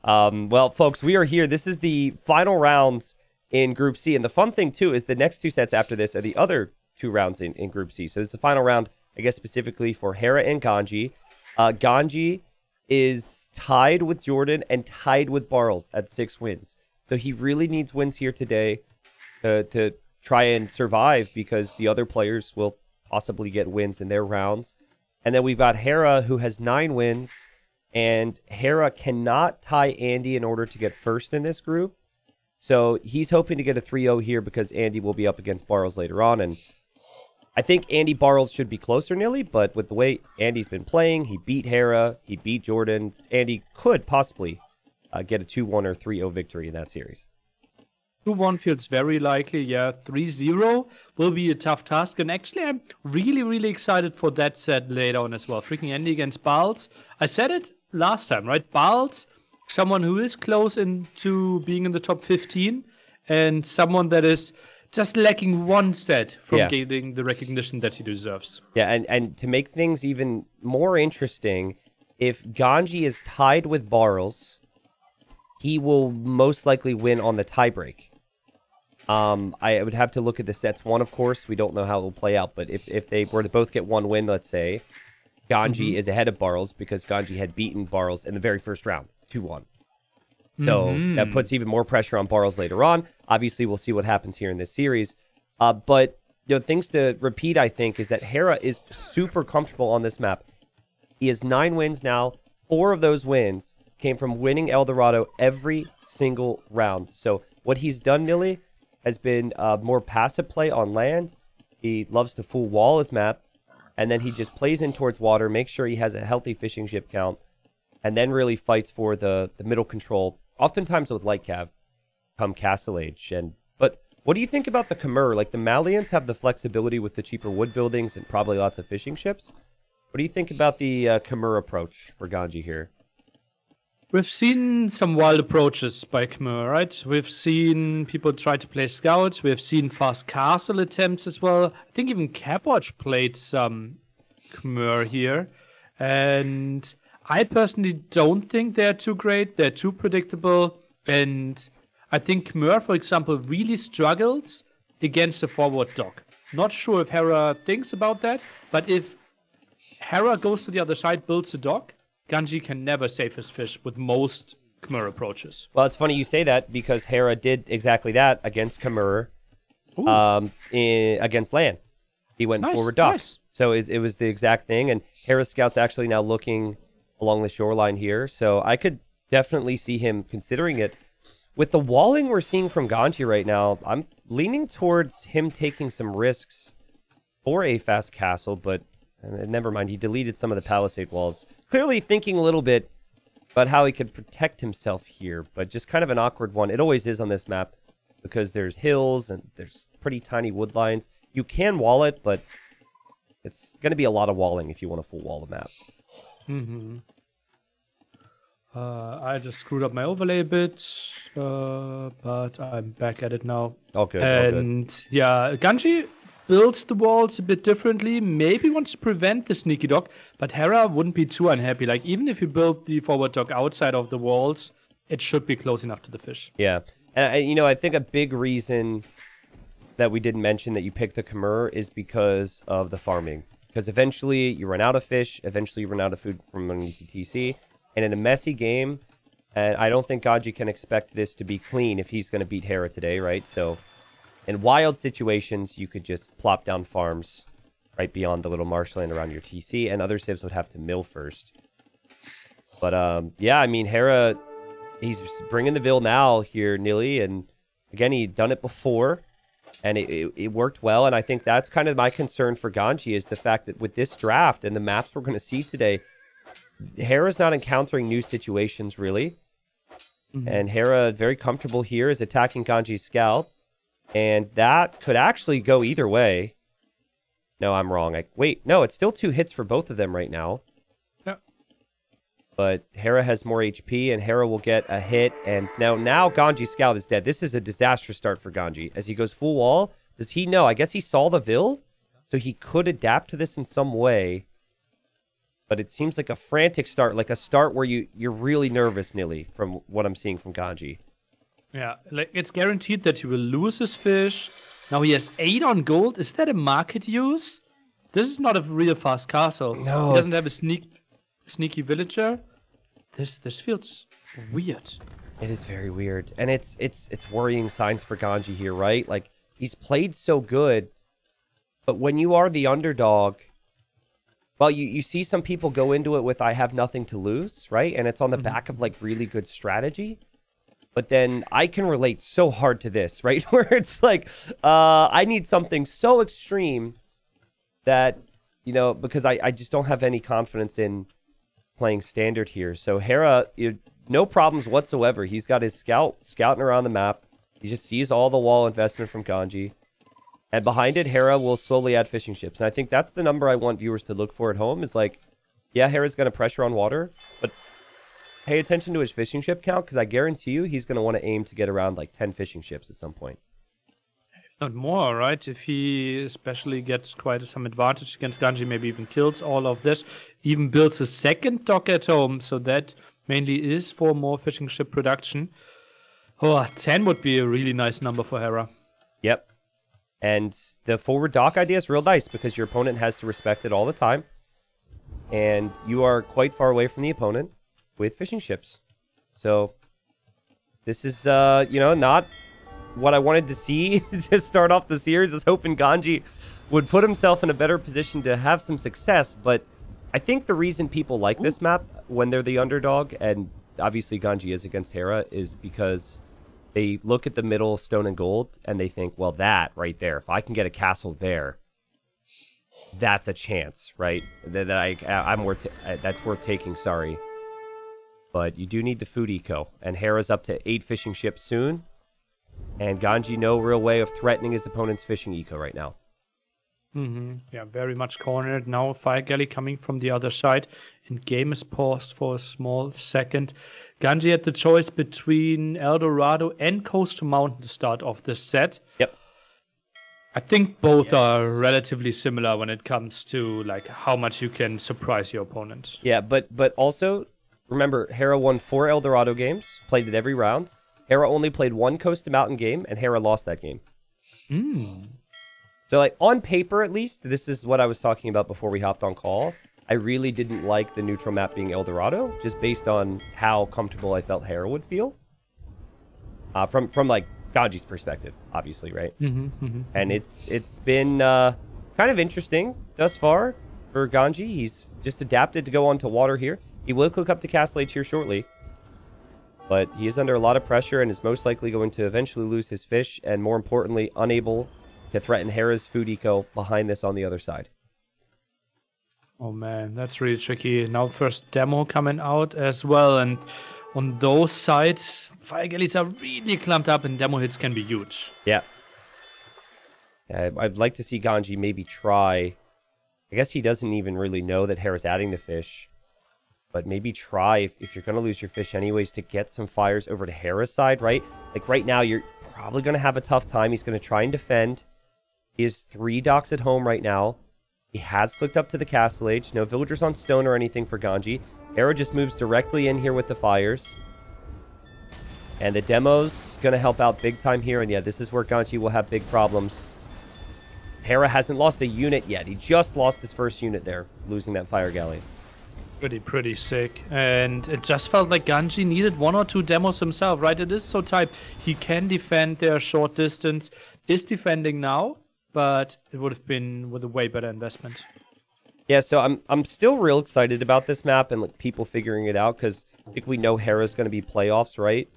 Well, folks, we are here. This is the final rounds in Group C. And the fun thing, too, is the next two sets after this are the other two rounds in Group C. So this is the final round, I guess, specifically for Hera and Ganji. Ganji is tied with Jordan and tied with Barles at 6 wins. So he really needs wins here today to try and survive, because the other players will possibly get wins in their rounds. And then we've got Hera, who has 9 wins. And Hera cannot tie Andy in order to get first in this group. So he's hoping to get a 3-0 here because Andy will be up against Barles later on. And I think Andy Barles should be closer nearly, but with the way Andy's been playing, he beat Hera, he beat Jordan. Andy could possibly get a 2-1 or 3-0 victory in that series. 2-1 feels very likely, yeah. 3-0 will be a tough task. And actually, I'm really, really excited for that set later on as well. Freaking Andy against Barles. I said it last time, right? Barles, someone who is close into being in the top 15, and someone that is just lacking one set from getting the recognition that he deserves. Yeah, and to make things even more interesting, if Ganji is tied with Barles, he will most likely win on the tiebreak. I would have to look at the sets one, of course. We don't know how it will play out, but if they were to both get one win, let's say, Ganji is ahead of Barles because Ganji had beaten Barles in the very first round, 2-1. So that puts even more pressure on Barles later on. Obviously, we'll see what happens here in this series. But things to repeat, I think, is that Hera is super comfortable on this map. He has 9 wins now. 4 of those wins came from winning El Dorado every single round. So what he's done, Nilly, has been more passive play on land. He loves to full wall his map, and then he just plays in towards water, makes sure he has a healthy fishing ship count, and then really fights for the middle control, oftentimes with light cav come Castle Age. But what do you think about the Khmer? Like, the Malians have the flexibility with the cheaper wood buildings and probably lots of fishing ships. What do you think about the Khmer approach for Ganji here? We've seen some wild approaches by Khmer, right? We've seen people try to play scouts. We've seen fast castle attempts as well. I think even Capwatch played some Khmer here. And I personally don't think they're too great. They're too predictable. And I think Khmer, for example, really struggles against a forward dock. Not sure if Hera thinks about that, but if Hera goes to the other side, builds a dock, Ganji can never save his fish with most Khmer approaches. Well, it's funny you say that because Hera did exactly that against Khmer against land. He went forward dock. Nice. So it was the exact thing. And Hera's scout's actually now looking along the shoreline here. So I could definitely see him considering it. With the walling we're seeing from Ganji right now, I'm leaning towards him taking some risks for a fast castle, but never mind, he deleted some of the palisade walls. Clearly thinking a little bit about how he could protect himself here, but just kind of an awkward one. It always is on this map because there's hills and there's pretty tiny wood lines. You can wall it, but it's going to be a lot of walling if you want to full wall the map. I just screwed up my overlay a bit, but I'm back at it now. All good. And yeah, Ganji builds the walls a bit differently, maybe wants to prevent the sneaky dock, but Hera wouldn't be too unhappy. Like, even if you build the forward dock outside of the walls, it should be close enough to the fish. Yeah. And, I think a big reason that we didn't mention that you picked the Khmer is because of the farming. Because eventually you run out of fish, eventually you run out of food from underneath the TC, and in a messy game, and I don't think Ganji can expect this to be clean if he's going to beat Hera today, right? So in wild situations, you could just plop down farms right beyond the little marshland around your TC, and other civs would have to mill first. But, yeah, I mean, Hera, he's bringing the Vil now here, Nilly, and again, he'd done it before, and it worked well, and I think that's kind of my concern for Ganji is the fact that with this draft and the maps we're going to see today, Hera's not encountering new situations, really, and Hera, very comfortable here, is attacking Ganji's scout. And that could actually go either way. No, I'm wrong. Wait, no, it's still 2 hits for both of them right now. Yeah. But Hera has more HP, and Hera will get a hit. And now Ganji's scout is dead. This is a disastrous start for Ganji. As he goes full wall, does he know? I guess he saw the Vil, so he could adapt to this in some way. But it seems like a frantic start, like a start where you're really nervous, Nilly, from what I'm seeing from Ganji. Yeah, like it's guaranteed that he will lose his fish. Now he has 8 on gold. Is that a market use? This is not a real fast castle. No, he doesn't have a sneaky villager. This feels weird. It is very weird, and it's worrying signs for Ganji here, right? Like he's played so good, but when you are the underdog, well, you see some people go into it with I have nothing to lose, right? And it's on the back of like really good strategy. But then I can relate so hard to this, right? Where it's like, I need something so extreme that, you know, because I just don't have any confidence in playing standard here. So Hera, no problems whatsoever. He's got his scouting around the map. He just sees all the wall investment from Ganji. And behind it, Hera will slowly add fishing ships. And I think that's the number I want viewers to look for at home is like, yeah, Hera's going to pressure on water, but pay attention to his fishing ship count because I guarantee you he's going to want to aim to get around like 10 fishing ships at some point. If not more, right? If he especially gets quite some advantage against Ganji, maybe even kills all of this, even builds a second dock at home, so that mainly is for more fishing ship production. Oh, 10 would be a really nice number for Hera. Yep. And the forward dock idea is real nice because your opponent has to respect it all the time. And you are quite far away from the opponent with fishing ships. So this is, you know, not what I wanted to see to start off the series. I was hoping Ganji would put himself in a better position to have some success. But I think the reason people like this map when they're the underdog, and obviously Ganji is against Hera, is because they look at the middle stone and gold and they think, well, that right there, if I can get a castle there, that's a chance, right? That's worth taking, sorry. But you do need the food eco. And Hera's up to 8 fishing ships soon. And Ganji, no real way of threatening his opponent's fishing eco right now. Yeah, very much cornered. Now Fire Galley coming from the other side. And game is paused for a small second. Ganji had the choice between El Dorado and Coastal Mountain to start off this set. Yep. I think both are relatively similar when it comes to like how much you can surprise your opponent. Yeah, but also, remember, Hera won 4 El Dorado games, played it every round. Hera only played 1 Coast to Mountain game, and Hera lost that game. So, like, on paper, at least, this is what I was talking about before we hopped on call. I really didn't like the neutral map being El Dorado, just based on how comfortable I felt Hera would feel. From like, Ganji's perspective, obviously, right? And it's been kind of interesting thus far for Ganji. He's just adapted to go onto water here. He will click up to Castle H here shortly. But he is under a lot of pressure and is most likely going to eventually lose his fish and, more importantly, unable to threaten Hera's food eco behind this on the other side. Oh man, that's really tricky. Now first demo coming out as well, and on those sides, Fire Galleys are really clumped up and demo hits can be huge. Yeah. I'd like to see Ganji maybe try. I guess he doesn't even really know that Hera's adding the fish. But maybe try, if you're going to lose your fish anyways, to get some fires over to Hera's side, right? Like right now, you're probably going to have a tough time. He's going to try and defend. He has 3 docks at home right now. He has clicked up to the Castle Age. No villagers on stone or anything for Ganji. Hera just moves directly in here with the fires. And the demo's going to help out big time here. And yeah, this is where Ganji will have big problems. Hera hasn't lost a unit yet. He just lost his first unit there, losing that fire galley. Pretty sick. And it just felt like Ganji needed 1 or 2 demos himself, right? It is so tight. He can defend their short distance. Is defending now, but it would have been with a way better investment. Yeah, so I'm still real excited about this map and like people figuring it out because I think we know Hera's going to be playoffs, right?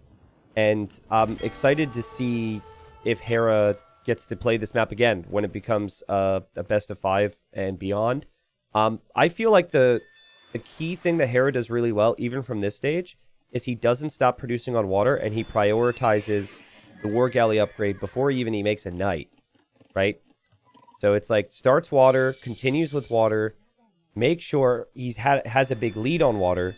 And I'm excited to see if Hera gets to play this map again when it becomes a best of 5 and beyond. I feel like the key thing that Hera does really well, even from this stage, is he doesn't stop producing on water and he prioritizes the War Galley upgrade before he makes a knight, right? So it's like starts water, continues with water, make sure has a big lead on water,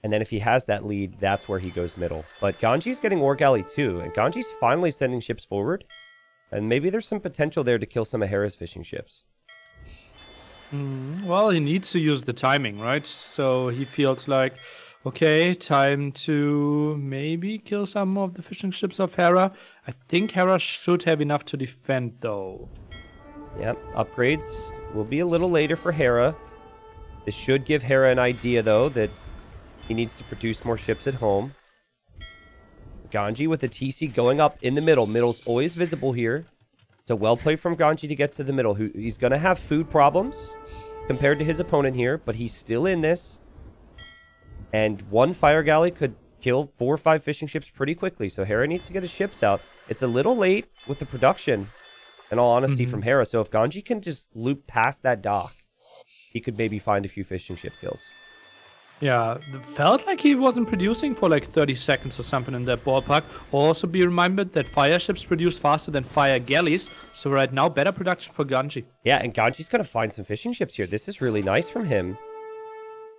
and then if he has that lead, that's where he goes middle. But Ganji's getting War Galley too, and Ganji's finally sending ships forward, and maybe there's some potential there to kill some of Hera's fishing ships. Well, he needs to use the timing, right? So he feels like, okay, time to maybe kill some of the fishing ships of Hera. I think Hera should have enough to defend, though. Yep, upgrades will be a little later for Hera. This should give Hera an idea, though, that he needs to produce more ships at home. Ganji with the TC going up in the middle. Middle's always visible here. So well played from Ganji to get to the middle. He's going to have food problems compared to his opponent here, but he's still in this. And one fire galley could kill 4 or 5 fishing ships pretty quickly. So Hera needs to get his ships out. It's a little late with the production, in all honesty, from Hera. So if Ganji can just loop past that dock, he could maybe find a few fishing ship kills. Yeah, it felt like he wasn't producing for like 30 seconds or something in that ballpark. Also be remembered that fire ships produce faster than fire galleys. So right now, better production for Ganji. Yeah, and Ganji's going to find some fishing ships here. This is really nice from him.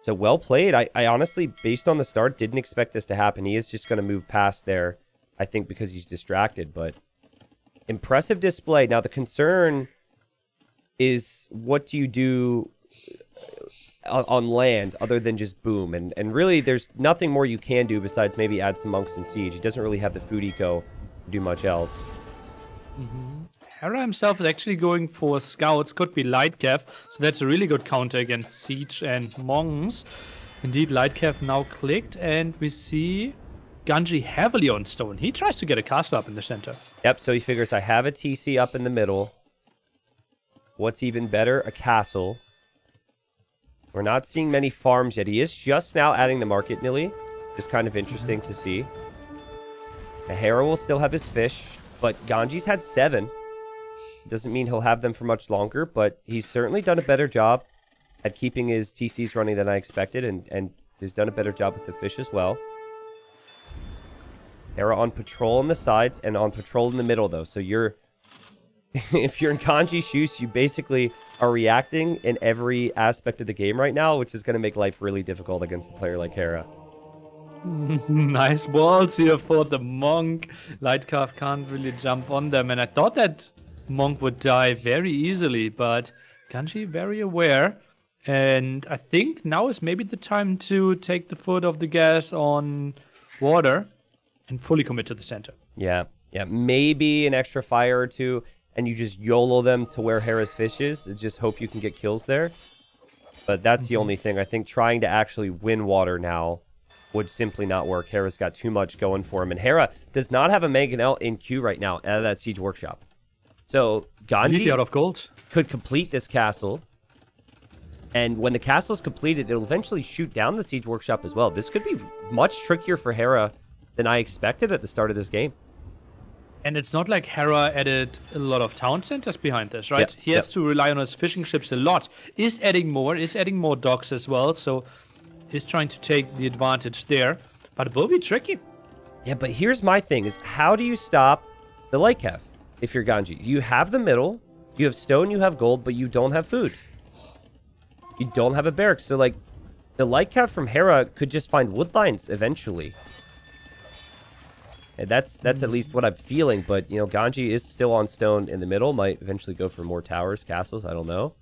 So well played. I honestly, based on the start, didn't expect this to happen. He is just going to move past there, I think, because he's distracted. But impressive display. Now, the concern is, what do you do on land other than just boom? And really, there's nothing more you can do besides maybe add some monks in siege. He doesn't really have the food eco to do much else. Hera himself is actually going for scouts. Could be Lightcav. So that's a really good counter against siege and monks. Indeed, Lightcav now clicked. And we see Ganji heavily on stone. He tries to get a castle up in the center. Yep, so he figures, I have a TC up in the middle. What's even better? A castle. We're not seeing many farms yet. He is just now adding the market, Nilly. Just kind of interesting to see. The Hera will still have his fish, but Ganji's had 7. Doesn't mean he'll have them for much longer, but he's certainly done a better job at keeping his TCs running than I expected, and he's done a better job with the fish as well. Hera on patrol on the sides and on patrol in the middle, though. So you're... if you're in Ganji's shoes, you basically are reacting in every aspect of the game right now, which is going to make life really difficult against a player like Hera. Nice walls here for the monk. Lightcav can't really jump on them, and I thought that monk would die very easily, but Ganji very aware. And I think now is maybe the time to take the foot off the gas on water and fully commit to the center. Yeah, maybe an extra fire or two, and you just YOLO them to where Hera's fish is, and just hope you can get kills there. But that's the only thing. I think trying to actually win water now would simply not work. Hera's got too much going for him, and Hera does not have a Mangonel in queue right now out of that Siege Workshop. So Ganji out of gold could complete this castle, and when the castle is completed, it'll eventually shoot down the Siege Workshop as well. This could be much trickier for Hera than I expected at the start of this game. And it's not like Hera added a lot of town centers behind this, right? Yep, He has to rely on his fishing ships a lot. Is adding more docks as well, so he's trying to take the advantage there. But it will be tricky. Yeah, but here's my thing, is how do you stop the Lightcav if you're Ganji? You have the middle, you have stone, you have gold, but you don't have food. You don't have a barracks, so like, the Lightcav from Hera could just find wood lines eventually. And that's at least what I'm feeling, but, you know, Ganji is still on stone in the middle, might eventually go for more towers, castles, I don't know.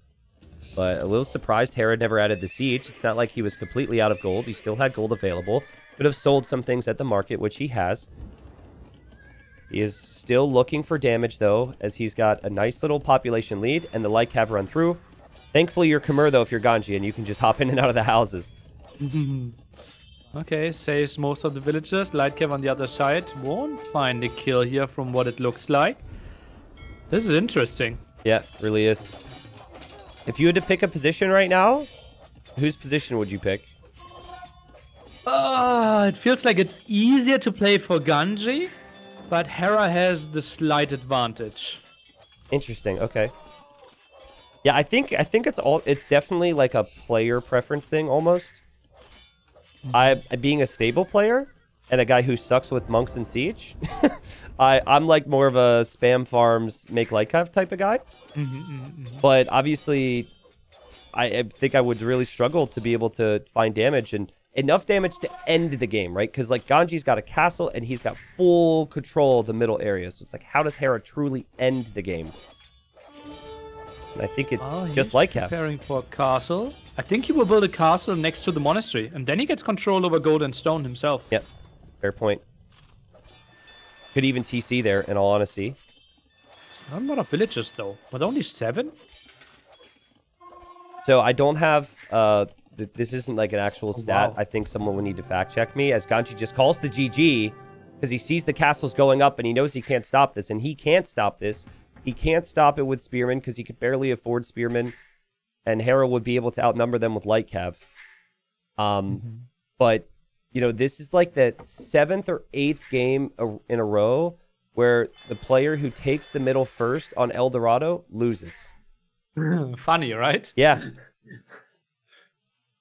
But a little surprised Hera never added the siege. It's not like he was completely out of gold. He still had gold available. Could have sold some things at the market, which he has. He is still looking for damage, though, as he's got a nice little population lead, and the Lightcav run through. Thankfully, you're Khmer, though, if you're Ganji, and you can just hop in and out of the houses. Okay, saves most of the villagers. Lightcav on the other side won't find a kill here from what it looks like. This is interesting. Yeah, really is. If you had to pick a position right now, whose position would you pick? It feels like it's easier to play for Ganji, but Hera has the slight advantage. Interesting. Okay. Yeah, I think it's definitely like a player preference thing almost. Being a stable player and a guy who sucks with monks and siege, I'm like more of a spam farms make Lightcav type of guy. But obviously, I think I would really struggle to be able to find damage and enough damage to end the game, right? Because like Ganji's got a castle and he's got full control of the middle area. So it's like, how does Hera truly end the game? I think it's Well, just he's like Cav. preparing for a castle. I think he will build a castle next to the monastery, and then he gets control over gold and stone himself. Yep, fair point. Could even TC there, in all honesty. Not a lot of villages, though. With only 7? So I don't have... this isn't like an actual stat. Wow. I think someone will need to fact check me, as Ganji just calls the GG because he sees the castles going up and he knows he can't stop this, and he can't stop this. He can't stop it with Spearmen because he could barely afford Spearmen, and Hera would be able to outnumber them with Light Cav. But, you know, this is like the 7th or 8th game in a row where the player who takes the middle first on El Dorado loses. Funny, right? Yeah.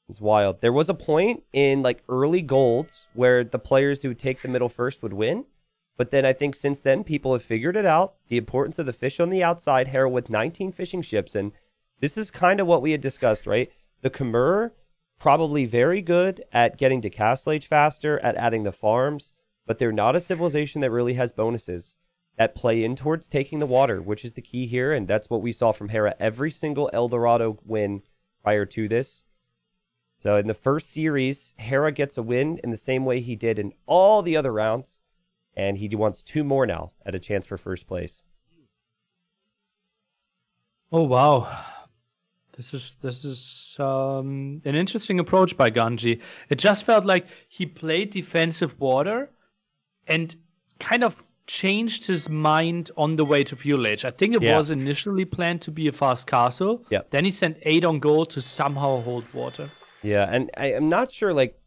It's wild. There was a point in like early golds where the players who take the middle first would win. But then I think since then, people have figured it out. The importance of the fish on the outside, Hera with 19 fishing ships. And this is kind of what we had discussed, right? The Khmer, probably very good at getting to Castle Age faster, at adding the farms. But they're not a civilization that really has bonuses that play in towards taking the water, which is the key here. And that's what we saw from Hera every single El Dorado win prior to this. So in the first series, Hera gets a win in the same way he did in all the other rounds. And he wants 2 more now at a chance for first place. Oh, wow. This is an interesting approach by Ganji. It just felt like he played defensive water and kind of changed his mind on the way to Fuel Age. I think it was initially planned to be a fast castle. Yep. Then he sent 8 on gold to somehow hold water. Yeah, and I'm not sure, like,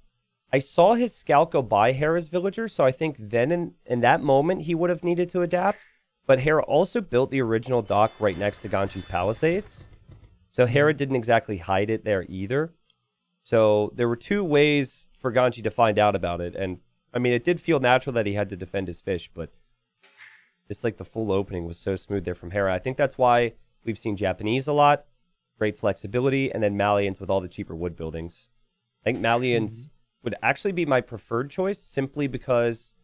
I saw his scout go by Hera's villager, so I think then in that moment he would have needed to adapt. But Hera also built the original dock right next to Ganji's Palisades. So Hera didn't exactly hide it there either. So there were 2 ways for Ganji to find out about it. And, I mean, it did feel natural that he had to defend his fish, but just like the full opening was so smooth there from Hera. I think that's why we've seen Japanese a lot. Great flexibility, and then Malians with all the cheaper wood buildings. I think Malians would actually be my preferred choice simply because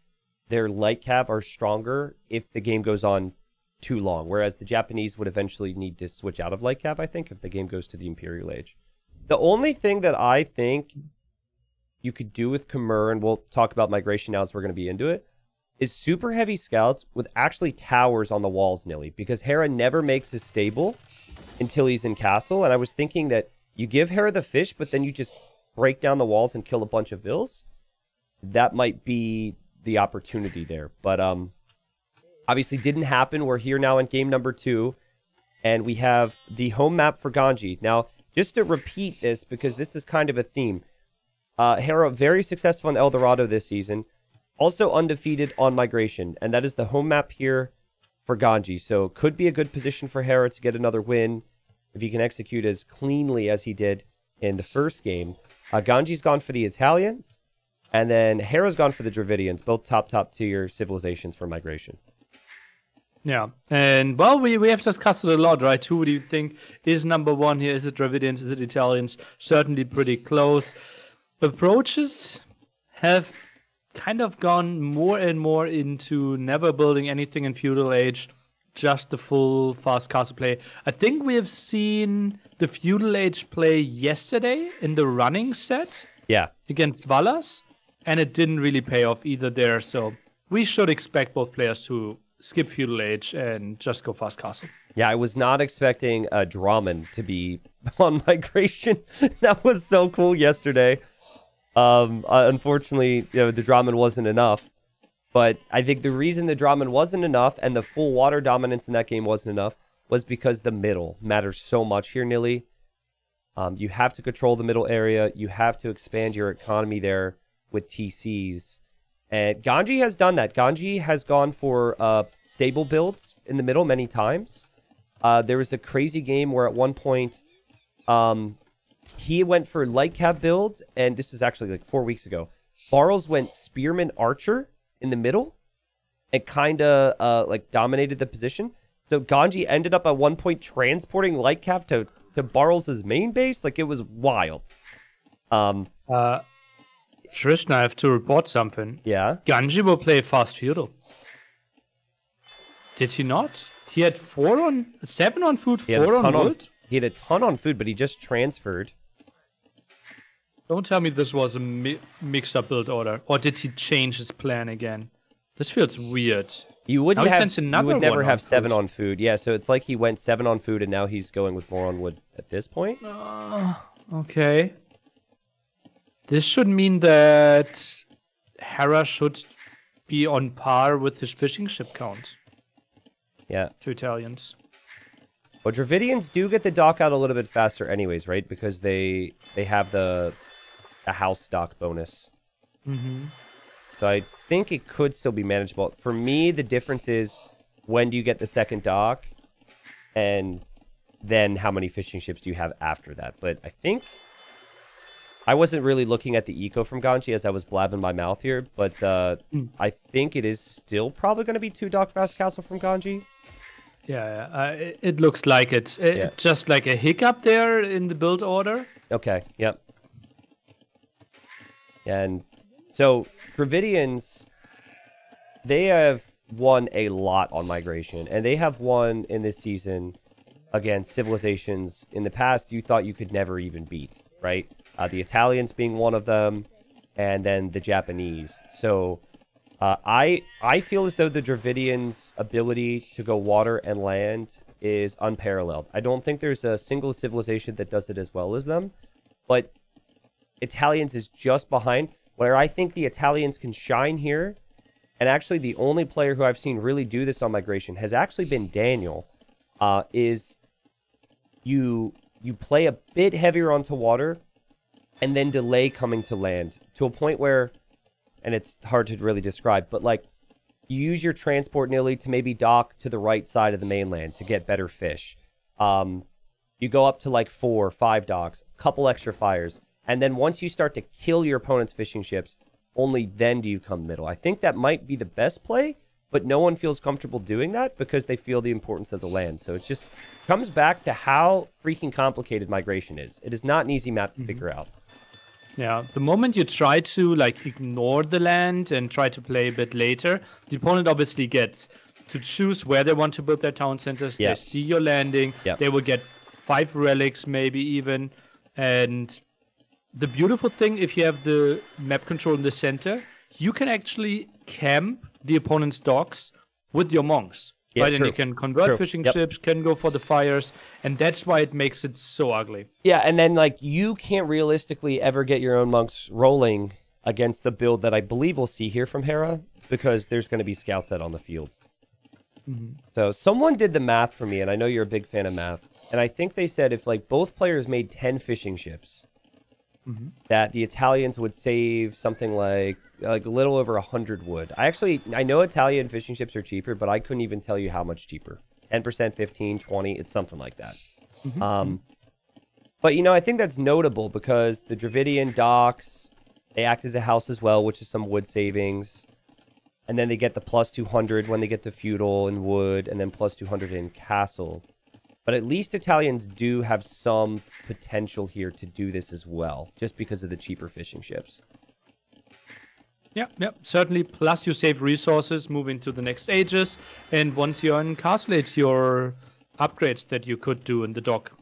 their light cav are stronger if the game goes on too long, whereas the Japanese would eventually need to switch out of light cav, I think, if the game goes to the Imperial Age. The only thing that I think you could do with Khmer, and we'll talk about migration now as we're going to be into it, is super heavy scouts with actually towers on the walls, Nilly, because Hera never makes his stable until he's in castle. And I was thinking that you give Hera the fish, but then you just break down the walls and kill a bunch of vills. That might be the opportunity there. But obviously didn't happen. We're here now in game number 2. And we have the home map for Ganji. Now, just to repeat this, because this is kind of a theme. Hera, very successful in El Dorado this season. Also undefeated on migration. And that is the home map here for Ganji. So could be a good position for Hera to get another win if he can execute as cleanly as he did in the first game. Ganji's gone for the Italians, and then Hera's gone for the Dravidians, both top tier civilizations for migration. Yeah, and well, we have discussed it a lot, right? Who do you think is number 1 here? Is it Dravidians? Is it Italians? Certainly pretty close. Approaches have kind of gone more and more into never building anything in Feudal Age, just the full fast castle play. I think we have seen the Feudal Age play yesterday in the running set against Valas, and it didn't really pay off either there. So we should expect both players to skip Feudal Age and just go fast castle. Yeah, I was not expecting Draman to be on migration. That was so cool yesterday. Unfortunately, you know, the Draman wasn't enough. But I think the reason the Draman wasn't enough and the full water dominance in that game wasn't enough was because the middle matters so much here, Nilly. You have to control the middle area. You have to expand your economy there with TCs. And Ganji has done that. Ganji has gone for stable builds in the middle many times. There was a crazy game where at one point he went for light cap builds, and this is actually like 4 weeks ago. Barles went Spearman Archer in the middle and kind of like dominated the position. So Ganji ended up at one point transporting light cap to Barles' main base. Like, it was wild. Trishna, I have to report something. Yeah? Ganji will play fast feudal. Did he not? He had 7 on food, He had 4 a ton on wood? He had a ton on food, but he just transferred. Don't tell me this was a mixed up build order. Or did he change his plan again? This feels weird. You wouldn't Now he have. sends You another would never one have on 7 food. on food. Yeah, so it's like he went 7 on food, and now he's going with more on wood at this point. Okay. This should mean that Hera should be on par with his fishing ship count. Yeah. 2 Italians. Well, Dravidians do get the dock out a little bit faster anyways, right? Because they have the house dock bonus. Mm-hmm. So I think it could still be manageable. For me, the difference is when do you get the second dock, and then how many fishing ships do you have after that. But I think I wasn't really looking at the eco from Ganji as I was blabbing my mouth here, but I think it is still probably going to be 2 dock fast castle from Ganji. Yeah, it looks like it. Just like a hiccup there in the build order. Okay, yep. And so Dravidians, they have won a lot on migration, and they have won in this season against civilizations in the past you thought you could never even beat, right? The Italians being one of them, and then the Japanese. So I feel as though the Dravidians' ability to go water and land is unparalleled. I don't think there's a single civilization that does it as well as them, but Italians is just behind. Where I think the Italians can shine here, and actually the only player who I've seen really do this on migration has actually been Daniel, is you play a bit heavier onto water and then delay coming to land to a point where, and it's hard to really describe, but like you use your transport nearly to maybe dock to the right side of the mainland to get better fish. You go up to like 4 or 5 docks, couple extra fires. And then once you start to kill your opponent's fishing ships, only then do you come middle. I think that might be the best play, but no one feels comfortable doing that because they feel the importance of the land. So it just comes back to how freaking complicated migration is. It is not an easy map to figure out. Yeah, the moment you try to like ignore the land and try to play a bit later, the opponent obviously gets to choose where they want to build their town centers. Yep. They see your landing. Yep. They will get 5 relics, maybe even. And the beautiful thing, if you have the map control in the center, you can actually camp the opponent's docks with your monks. Yeah, right? true. And you can convert fishing ships, can go for the fires, and that's why it makes it so ugly. Yeah, and then like you can't realistically ever get your own monks rolling against the build that I believe we'll see here from Hera, because there's going to be scouts out on the field. So someone did the math for me, and I know you're a big fan of math, and I think they said if like both players made 10 fishing ships, that the Italians would save something like a little over 100 wood. I know Italian fishing ships are cheaper, but I couldn't even tell you how much cheaper. 10%, 15, 20, it's something like that. But, you know, I think that's notable because the Dravidian docks, they act as a house as well, which is some wood savings. And then they get the plus 200 when they get to feudal and wood, and then plus 200 in castle. But at least Italians do have some potential here to do this as well, just because of the cheaper fishing ships. Yeah, certainly. Plus you save resources moving to the next stages. And once you're in Castle Age, your upgrades that you could do in the dock,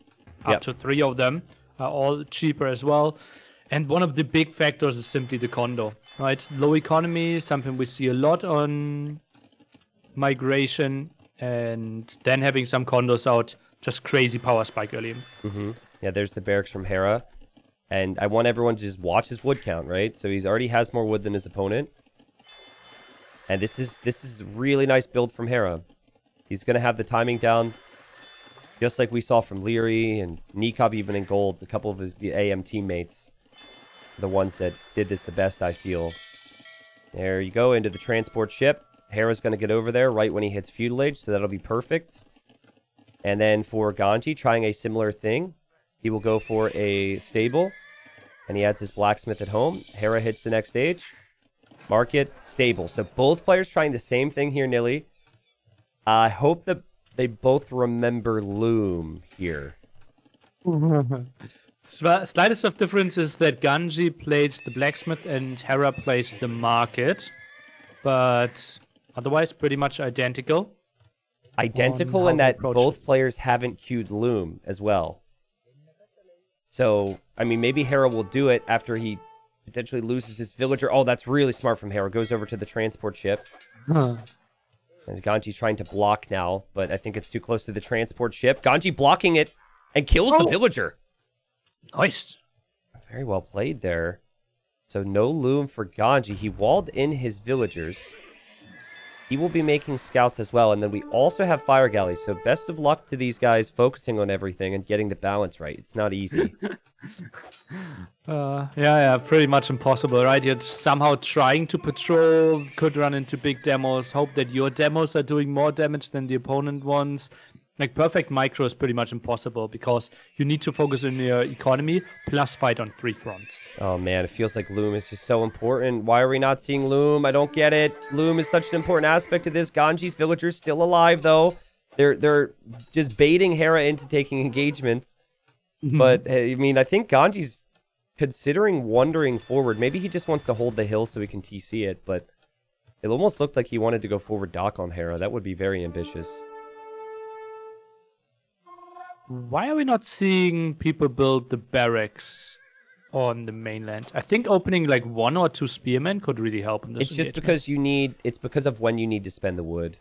up to 3 of them, are all cheaper as well. And one of the big factors is simply the condo, right? Low economy, something we see a lot on migration, and then having some condos out, just crazy power spike early. Yeah, there's the barracks from Hera. And I want everyone to just watch his wood count, right? So he's already has more wood than his opponent. And this is really nice build from Hera. He's going to have the timing down, just like we saw from Leary and Nikov even in gold. A couple of the AM teammates, the ones that did this the best, I feel. There you go, into the transport ship. Hera's going to get over there right when he hits feudal age, so that'll be perfect. And then for Ganji, trying a similar thing, he will go for a stable, and he adds his blacksmith at home. Hera hits the next stage. Market, stable. So both players trying the same thing here, Nilly. I hope that they both remember Loom here. Slightest of difference is that Ganji plays the blacksmith and Hera plays the market. But otherwise, pretty much identical. identical in that both players haven't queued Loom as well. So, I mean, maybe Hera will do it after he potentially loses his villager. Oh, that's really smart from Hera. Goes over to the transport ship. And Ganji's trying to block now, but I think it's too close to the transport ship. Ganji blocking it and kills the villager. Nice. Very well played there. So no Loom for Ganji. He walled in his villagers. He will be making scouts as well. And then we also have fire galleys. So best of luck to these guys focusing on everything and getting the balance right. It's not easy. Yeah, pretty much impossible, right? You're somehow trying to patrol, could run into big demos, hope that your demos are doing more damage than the opponent ones. Like, perfect micro is pretty much impossible because you need to focus on your economy plus fight on 3 fronts. Oh, man, it feels like Loom is just so important. Why are we not seeing Loom? I don't get it. Loom is such an important aspect of this. Ganji's villagers still alive, though. They're just baiting Hera into taking engagements. But, I mean, I think Ganji's considering wandering forward. Maybe he just wants to hold the hill so he can TC it, but it almost looked like he wanted to go forward dock on Hera. That would be very ambitious. Why are we not seeing people build the barracks on the mainland? I think opening like 1 or 2 spearmen could really help in this. It's just because it's because of when you need to spend the wood.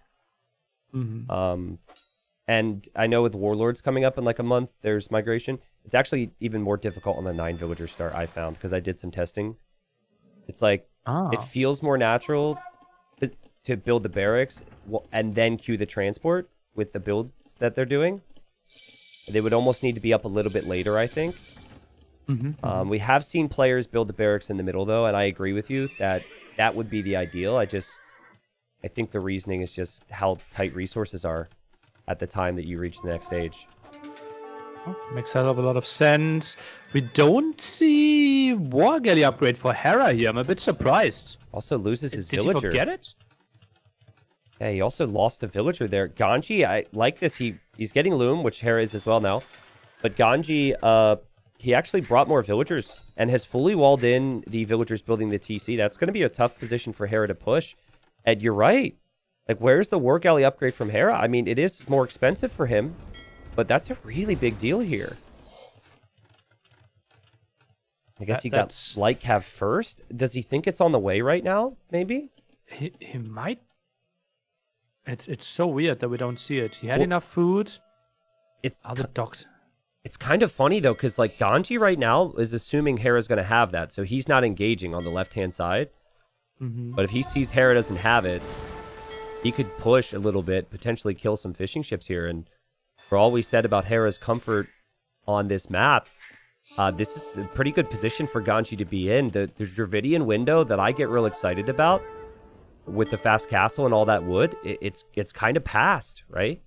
And I know with Warlords coming up in like a month, there's migration. It's actually even more difficult on the 9 villager start, I found, because I did some testing. It's like, it feels more natural to build the barracks and then queue the transport with the builds that they're doing. They would almost need to be up a little bit later, I think. We have seen players build the barracks in the middle, though, and I agree with you that that would be the ideal. I think the reasoning is just how tight resources are at the time that you reach the next stage. Makes a lot of sense. We don't see War Galley upgrade for Hera here. I'm a bit surprised. Also loses his villager. Did he forget it? Yeah, he also lost a villager there. Ganji, I like this. He's getting Loom, which Hera is as well now. But Ganji, he actually brought more villagers and has fully walled in the villagers building the TC. That's going to be a tough position for Hera to push. And you're right. Like, where's the War Galley upgrade from Hera? I mean, it is more expensive for him, but that's a really big deal here. I guess he got Light Cav first. Does he think it's on the way right now, maybe? He might. It's so weird that we don't see it. He had enough food. It's other dogs. It's kind of funny, though, because, like, Ganji right now is assuming Hera's going to have that, so he's not engaging on the left-hand side. But if he sees Hera doesn't have it, he could push a little bit, potentially kill some fishing ships here. And for all we said about Hera's comfort on this map, this is a pretty good position for Ganji to be in. The Dravidian window that I get real excited about with the fast castle and all that wood, it's kind of past, right?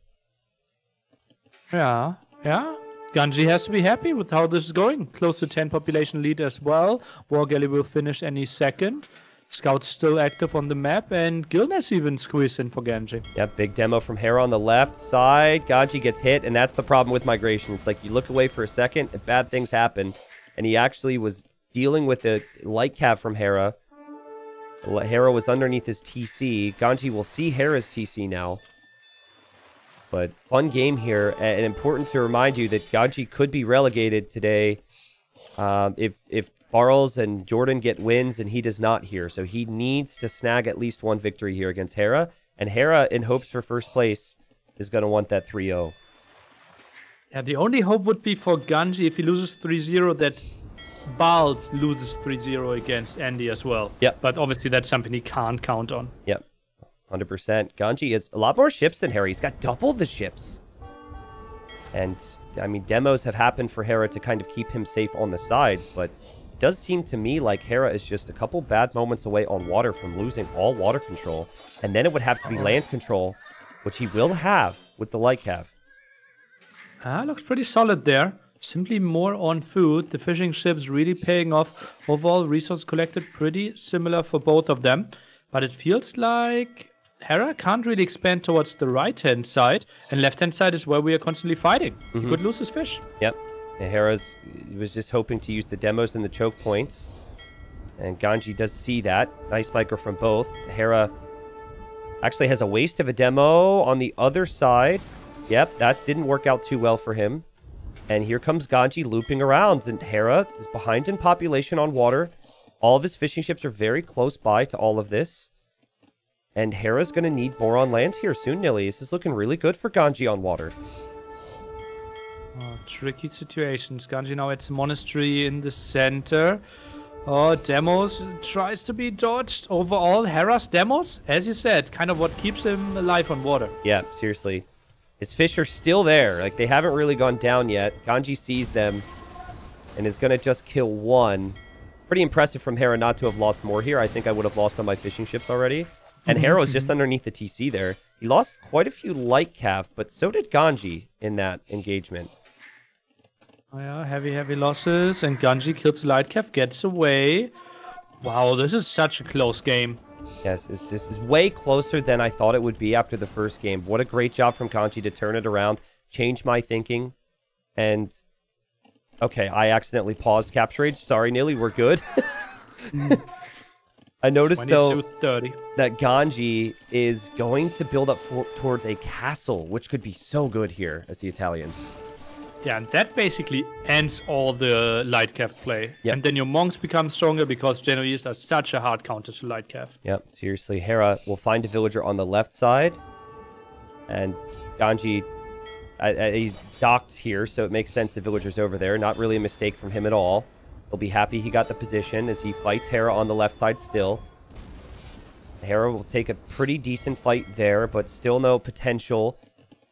Yeah. Ganji has to be happy with how this is going. Close to 10 population lead as well. War Galley will finish any second. Scouts still active on the map, and Gilnet's even squeezed in for Ganji. Yeah, big demo from Hera on the left side. Ganji gets hit, and that's the problem with migration. It's like you look away for a second, and bad things happen. And he actually was dealing with a light cav from Hera. Hera was underneath his TC. Ganji will see Hera's TC now. But fun game here, and important to remind you that Ganji could be relegated today if Barles and Jordan get wins and he does not here. So he needs to snag at least one victory here against Hera. And Hera, in hopes for first place, is going to want that 3-0. Yeah, the only hope would be for Ganji if he loses 3-0 that Barles loses 3-0 against Andy as well. Yep. But obviously that's something he can't count on. Yep. 100%. Ganji has a lot more ships than Hera. He's got double the ships. And, I mean, demos have happened for Hera to kind of keep him safe on the sides, but it does seem to me like Hera is just a couple bad moments away on water from losing all water control. And then it would have to be land control, which he will have with the light cav. Looks pretty solid there. Simply more on food. The fishing ships really paying off. Overall, resource collected pretty similar for both of them. But it feels like Hera can't really expand towards the right-hand side, and left-hand side is where we are constantly fighting. He could lose his fish. Yep. And Hera was just hoping to use the demos and the choke points, and Ganji does see that. Nice micro from both. Hera Actually has a waste of a demo on the other side. Yep, that didn't work out too well for him. And here comes Ganji looping around, and Hera is behind in population on water. All of his fishing ships are very close by to all of this. And Hera's going to need more on land here soon, Nilly. This is looking really good for Ganji on water. Oh, tricky situations. Ganji now at the monastery in the center. Oh, demos tries to be dodged. Overall, Hera's demos, as you said, kind of what keeps him alive on water. Yeah, seriously. His fish are still there. Like, they haven't really gone down yet. Ganji sees them and is going to just kill one. Pretty impressive from Hera not to have lost more here. I think I would have lost on my fishing ships already. And Hera was just underneath the TC there. He lost quite a few light calf, but so did Ganji in that engagement. Oh yeah, heavy losses. And Ganji kills Lightcalf, gets away. Wow, this is such a close game. Yes, this is way closer than I thought it would be after the first game. What a great job from Ganji to turn it around, change my thinking. And, okay, I accidentally paused Capture Age. Sorry, Nilly, we're good. I noticed, though, that Ganji is going to build up towards a castle, which could be so good here as the Italians. Yeah, and that basically ends all the Lightcalf play. Yep. And then your monks become stronger because Genoese are such a hard counter to Lightcalf. Yep, seriously. Hera will find a villager on the left side. And Ganji, he's docked here, so it makes sense the villager's over there. Not really a mistake from him at all. He'll be happy he got the position as he fights Hera on the left side still. Hera will take a pretty decent fight there, but still no potential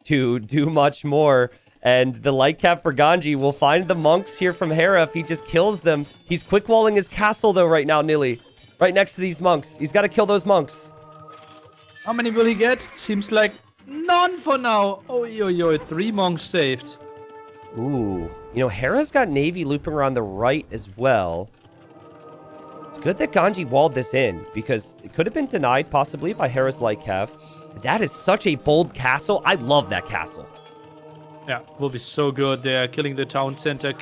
to do much more. And the light cap for Ganji will find the monks here from Hera if he just kills them. He's quick walling his castle, though, right now, Nilly. Right next to these monks. He's got to kill those monks. How many will he get? Seems like none for now. Oh, yo, 3 monks saved. Ooh. You know, Hera's got Navy looping around the right as well. It's good that Ganji walled this in, because it could have been denied, possibly, by Hera's light calf. That is such a bold castle. I love that castle. Yeah, will be so good there. Killing the town center,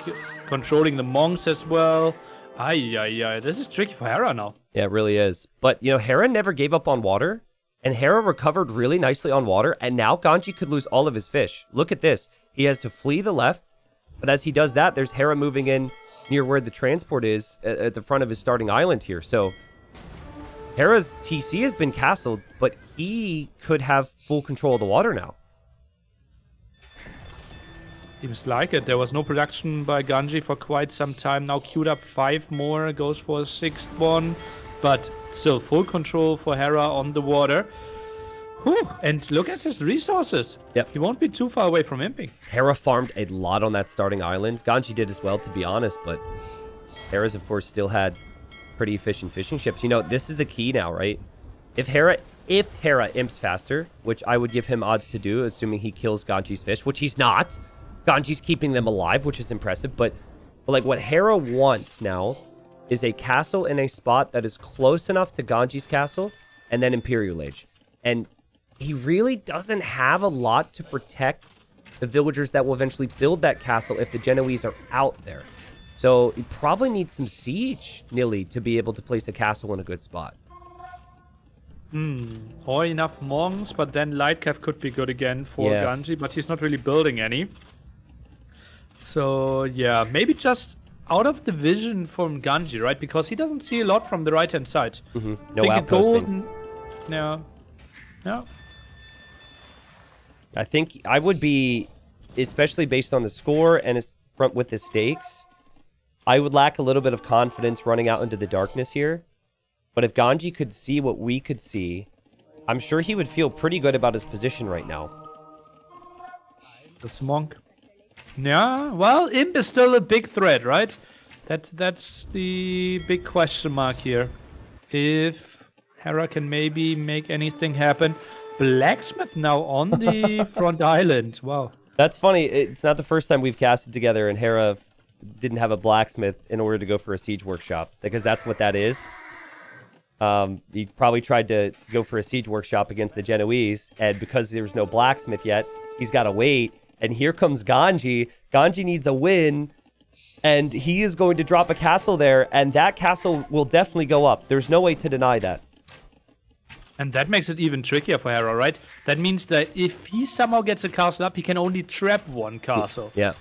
controlling the monks as well. Ay. This is tricky for Hera now. Yeah, it really is. But, you know, Hera never gave up on water. And Hera recovered really nicely on water. And now Ganji could lose all of his fish. Look at this. He has to flee the left. But as he does that, there's Hera moving in near where the transport is at the front of his starting island here. So Hera's TC has been castled, but he could have full control of the water now. Seems like it. There was no production by Ganji for quite some time. Now queued up 5 more. Goes for a 6th one. But still full control for Hera on the water. Whew. And look at his resources. Yep. He won't be too far away from imping. Hera farmed a lot on that starting island. Ganji did as well, to be honest. But Hera's, of course, still had pretty efficient fishing ships. You know, this is the key now, right? If Hera imps faster, which I would give him odds to do, assuming he kills Ganji's fish, which he's not. Ganji's keeping them alive, which is impressive. But like, what Hera wants now is a castle in a spot that is close enough to Ganji's castle and then Imperial Age. And he really doesn't have a lot to protect the villagers that will eventually build that castle if the Genoese are out there. So he probably needs some siege, Nilly, to be able to place a castle in a good spot. Or enough monks, but then Lightcalf could be good again for Ganji, but he's not really building any. So, yeah, maybe just out of the vision from Ganji, right? Because he doesn't see a lot from the right-hand side. No outposting. No. I think I would be, especially based on the score and his front with the stakes, I would lack a little bit of confidence running out into the darkness here. But if Ganji could see what we could see, I'm sure he would feel pretty good about his position right now. That's a monk. Yeah, well, Imp is still a big threat, right? That's the big question mark here. If Hera can maybe make anything happen. Blacksmith now on the front island. Wow. That's funny. It's not the first time we've casted together and Hera didn't have a blacksmith in order to go for a siege workshop. Because that's what that is. He probably tried to go for a siege workshop against the Genoese. And because there's no blacksmith yet, he's got to wait. And here comes Ganji. Ganji needs a win. And he is going to drop a castle there. And that castle will definitely go up. There's no way to deny that. And that makes it even trickier for Hera, right? That means that if he somehow gets a castle up, he can only trap one castle. Yeah.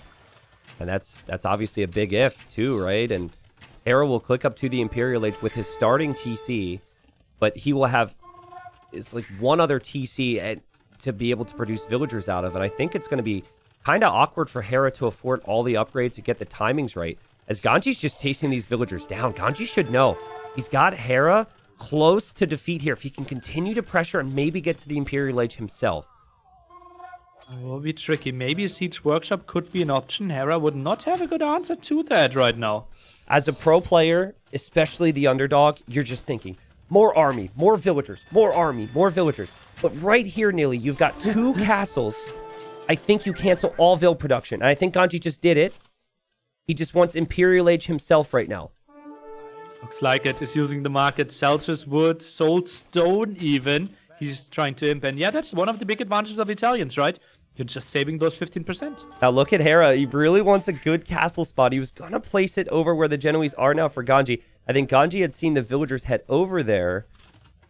And that's obviously a big if, too, right? And Hera will click up to the Imperial Age with his starting TC, but he will have... It's like one other TC to be able to produce villagers out of. And I think it's going to be kind of awkward for Hera to afford all the upgrades to get the timings right. As Ganji's just chasing these villagers down, Ganji should know. He's got Hera close to defeat here. If he can continue to pressure and maybe get to the Imperial Age himself. It will be tricky. Maybe a Siege Workshop could be an option. Hera would not have a good answer to that right now. As a pro player, especially the underdog, you're just thinking, more army, more villagers, more army, more villagers. But right here, Neely, you've got 2 castles. I think you cancel all Vill production. And I think Ganji just did it. He just wants Imperial Age himself right now. Looks like it. Is using the market. Celsius wood, sold stone even. He's trying to imp. And yeah, that's one of the big advantages of Italians, right? You're just saving those 15%. Now look at Hera. He really wants a good castle spot. He was going to place it over where the Genoese are now for Ganji. I think Ganji had seen the villagers head over there.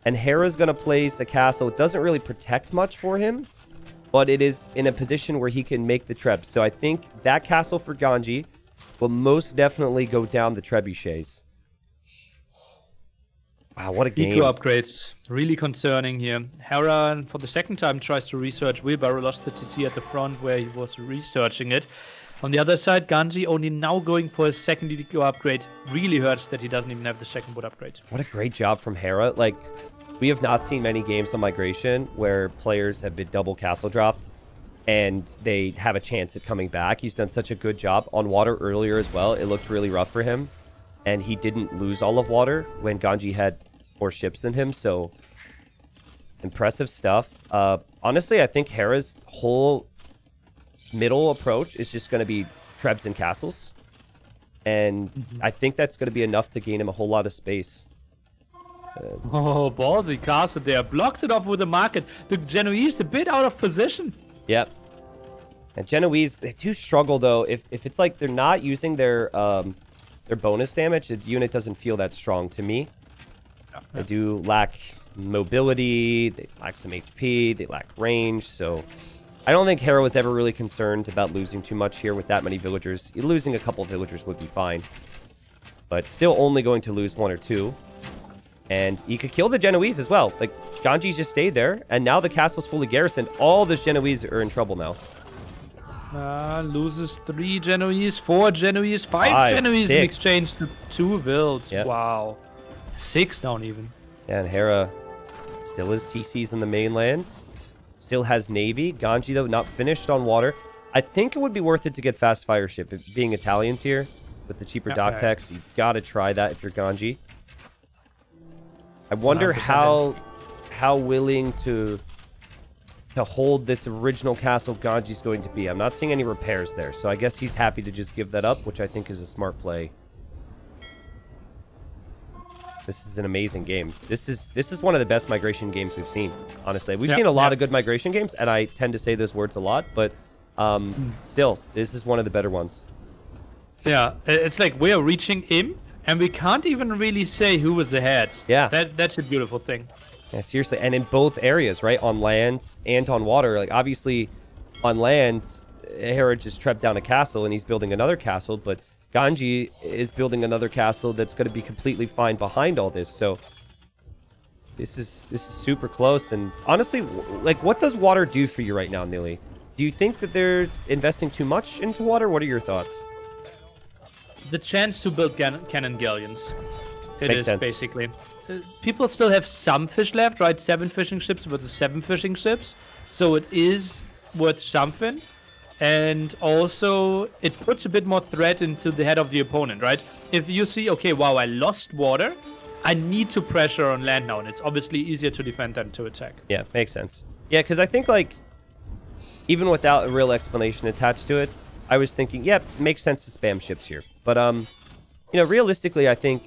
And Hera's going to place a castle. It doesn't really protect much for him, but it is in a position where he can make the trebs. So I think that castle for Ganji will most definitely go down the trebuchets. Wow, what a game. Eco upgrades. Really concerning here. Hera, for the second time, tries to research Wheelbarrow. Lost the TC at the front where he was researching it. On the other side, Ganji only now going for his second eco upgrade. Really hurts that he doesn't even have the second wood upgrade. What a great job from Hera. Like, we have not seen many games on Migration where players have been double castle dropped and they have a chance at coming back. He's done such a good job on water earlier as well. It looked really rough for him. And he didn't lose all of water when Ganji had more ships than him. So, impressive stuff. Honestly, I think Hera's whole middle approach is just going to be trebs and castles. And I think that's going to be enough to gain him a whole lot of space. Oh, ballsy castle there. Blocks it off with the market. The Genoese a bit out of position. Yep. And Genoese, they do struggle, though. If it's like they're not using their bonus damage, the unit doesn't feel that strong to me. Yeah. They do lack mobility, they lack some HP, they lack range, so I don't think Hera was ever really concerned about losing too much here with that many villagers. Losing a couple villagers would be fine, but still only going to lose 1 or 2. And he could kill the Genoese as well. Like, Ganji just stayed there, and now the castle's fully garrisoned. All the Genoese are in trouble now. Loses 3 Genoese, 4 Genoese, 5 Genoese 6. In exchange to 2 Vills. Yep. Wow. 6 down even. Yeah, and Hera still has TCs in the mainland. Still has Navy. Ganji, though, not finished on water. I think it would be worth it to get fast fire ship. If being Italians here with the cheaper dock techs, you got to try that if you're Ganji. I wonder how willing to hold this original castle Ganji's going to be. I'm not seeing any repairs there, so I guess he's happy to just give that up, which I think is a smart play. This is an amazing game. This is one of the best migration games we've seen, honestly. We've seen a lot of good migration games, and I tend to say those words a lot, but still, this is one of the better ones. Yeah, it's like we are reaching him, and we can't even really say who was ahead. Yeah. That's a beautiful thing. Yeah, seriously. And in both areas, right? On land and on water. Like, obviously, on land, Hera just trebbed down a castle, and he's building another castle, but Ganji is building another castle that's going to be completely fine behind all this. So, this is super close. And honestly, like, what does water do for you right now, Nili? Do you think that they're investing too much into water? What are your thoughts? The chance to build cannon galleons. It Makes is sense. Basically. People still have some fish left, right? 7 fishing ships versus 7 fishing ships. So it is worth something. And also, it puts a bit more threat into the head of the opponent, right? If you see, okay, wow, I lost water. I need to pressure on land now. And it's obviously easier to defend than to attack. Yeah, makes sense. Yeah, because I think, like, even without a real explanation attached to it, I was thinking, yeah, it makes sense to spam ships here. But, you know, realistically, I think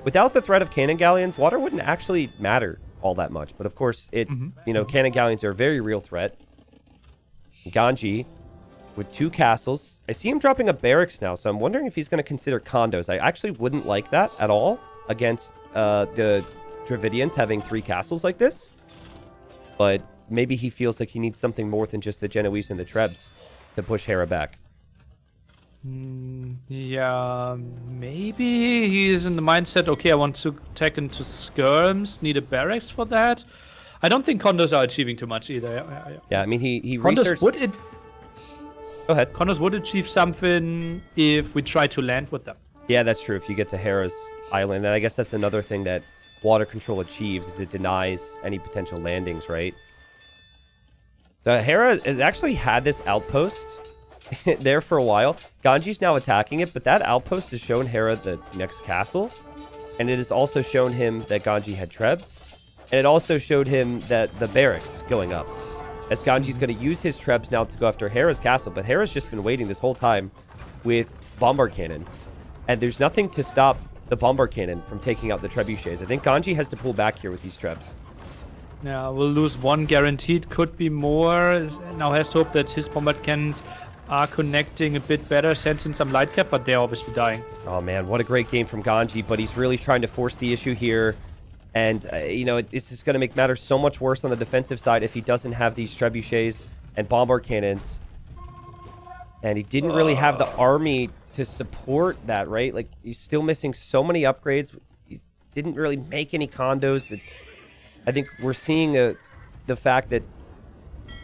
without the threat of cannon galleons, water wouldn't actually matter all that much. But, of course, it, you know, cannon galleons are a very real threat. Ganji with 2 castles. I see him dropping a barracks now, so I'm wondering if he's going to consider condos. I actually wouldn't like that at all against the Dravidians having 3 castles like this. But maybe he feels like he needs something more than just the Genoese and the Trebs to push Hera back. Yeah, maybe he's in the mindset, okay, I want to attack into skirms, need a barracks for that. I don't think condos are achieving too much either. Yeah, I mean, he condos researched... Go ahead. Condos would achieve something if we try to land with them. Yeah, that's true. If you get to Hera's island, and I guess that's another thing that water control achieves, is it denies any potential landings, right? So Hera has actually had this outpost there for a while. Ganji's now attacking it, but that outpost has shown Hera the next castle, and it has also shown him that Ganji had Trebs, and it also showed him that the barracks going up, as Ganji's going to use his Trebs now to go after Hera's castle, but Hera's just been waiting this whole time with Bombard Cannon, and there's nothing to stop the Bombard Cannon from taking out the Trebuchets. I think Ganji has to pull back here with these Trebs. Yeah, we'll lose 1 guaranteed, could be more. Now has to hope that his Bombard Cannons are connecting a bit better, sensing some light cap, but they're obviously dying. Oh man, what a great game from Ganji, but he's really trying to force the issue here. And, you know, it's just going to make matters so much worse on the defensive side if he doesn't have these Trebuchets and Bombard Cannons. And he didn't really have the army to support that, right? Like, he's still missing so many upgrades. He didn't really make any condos. I think we're seeing the fact that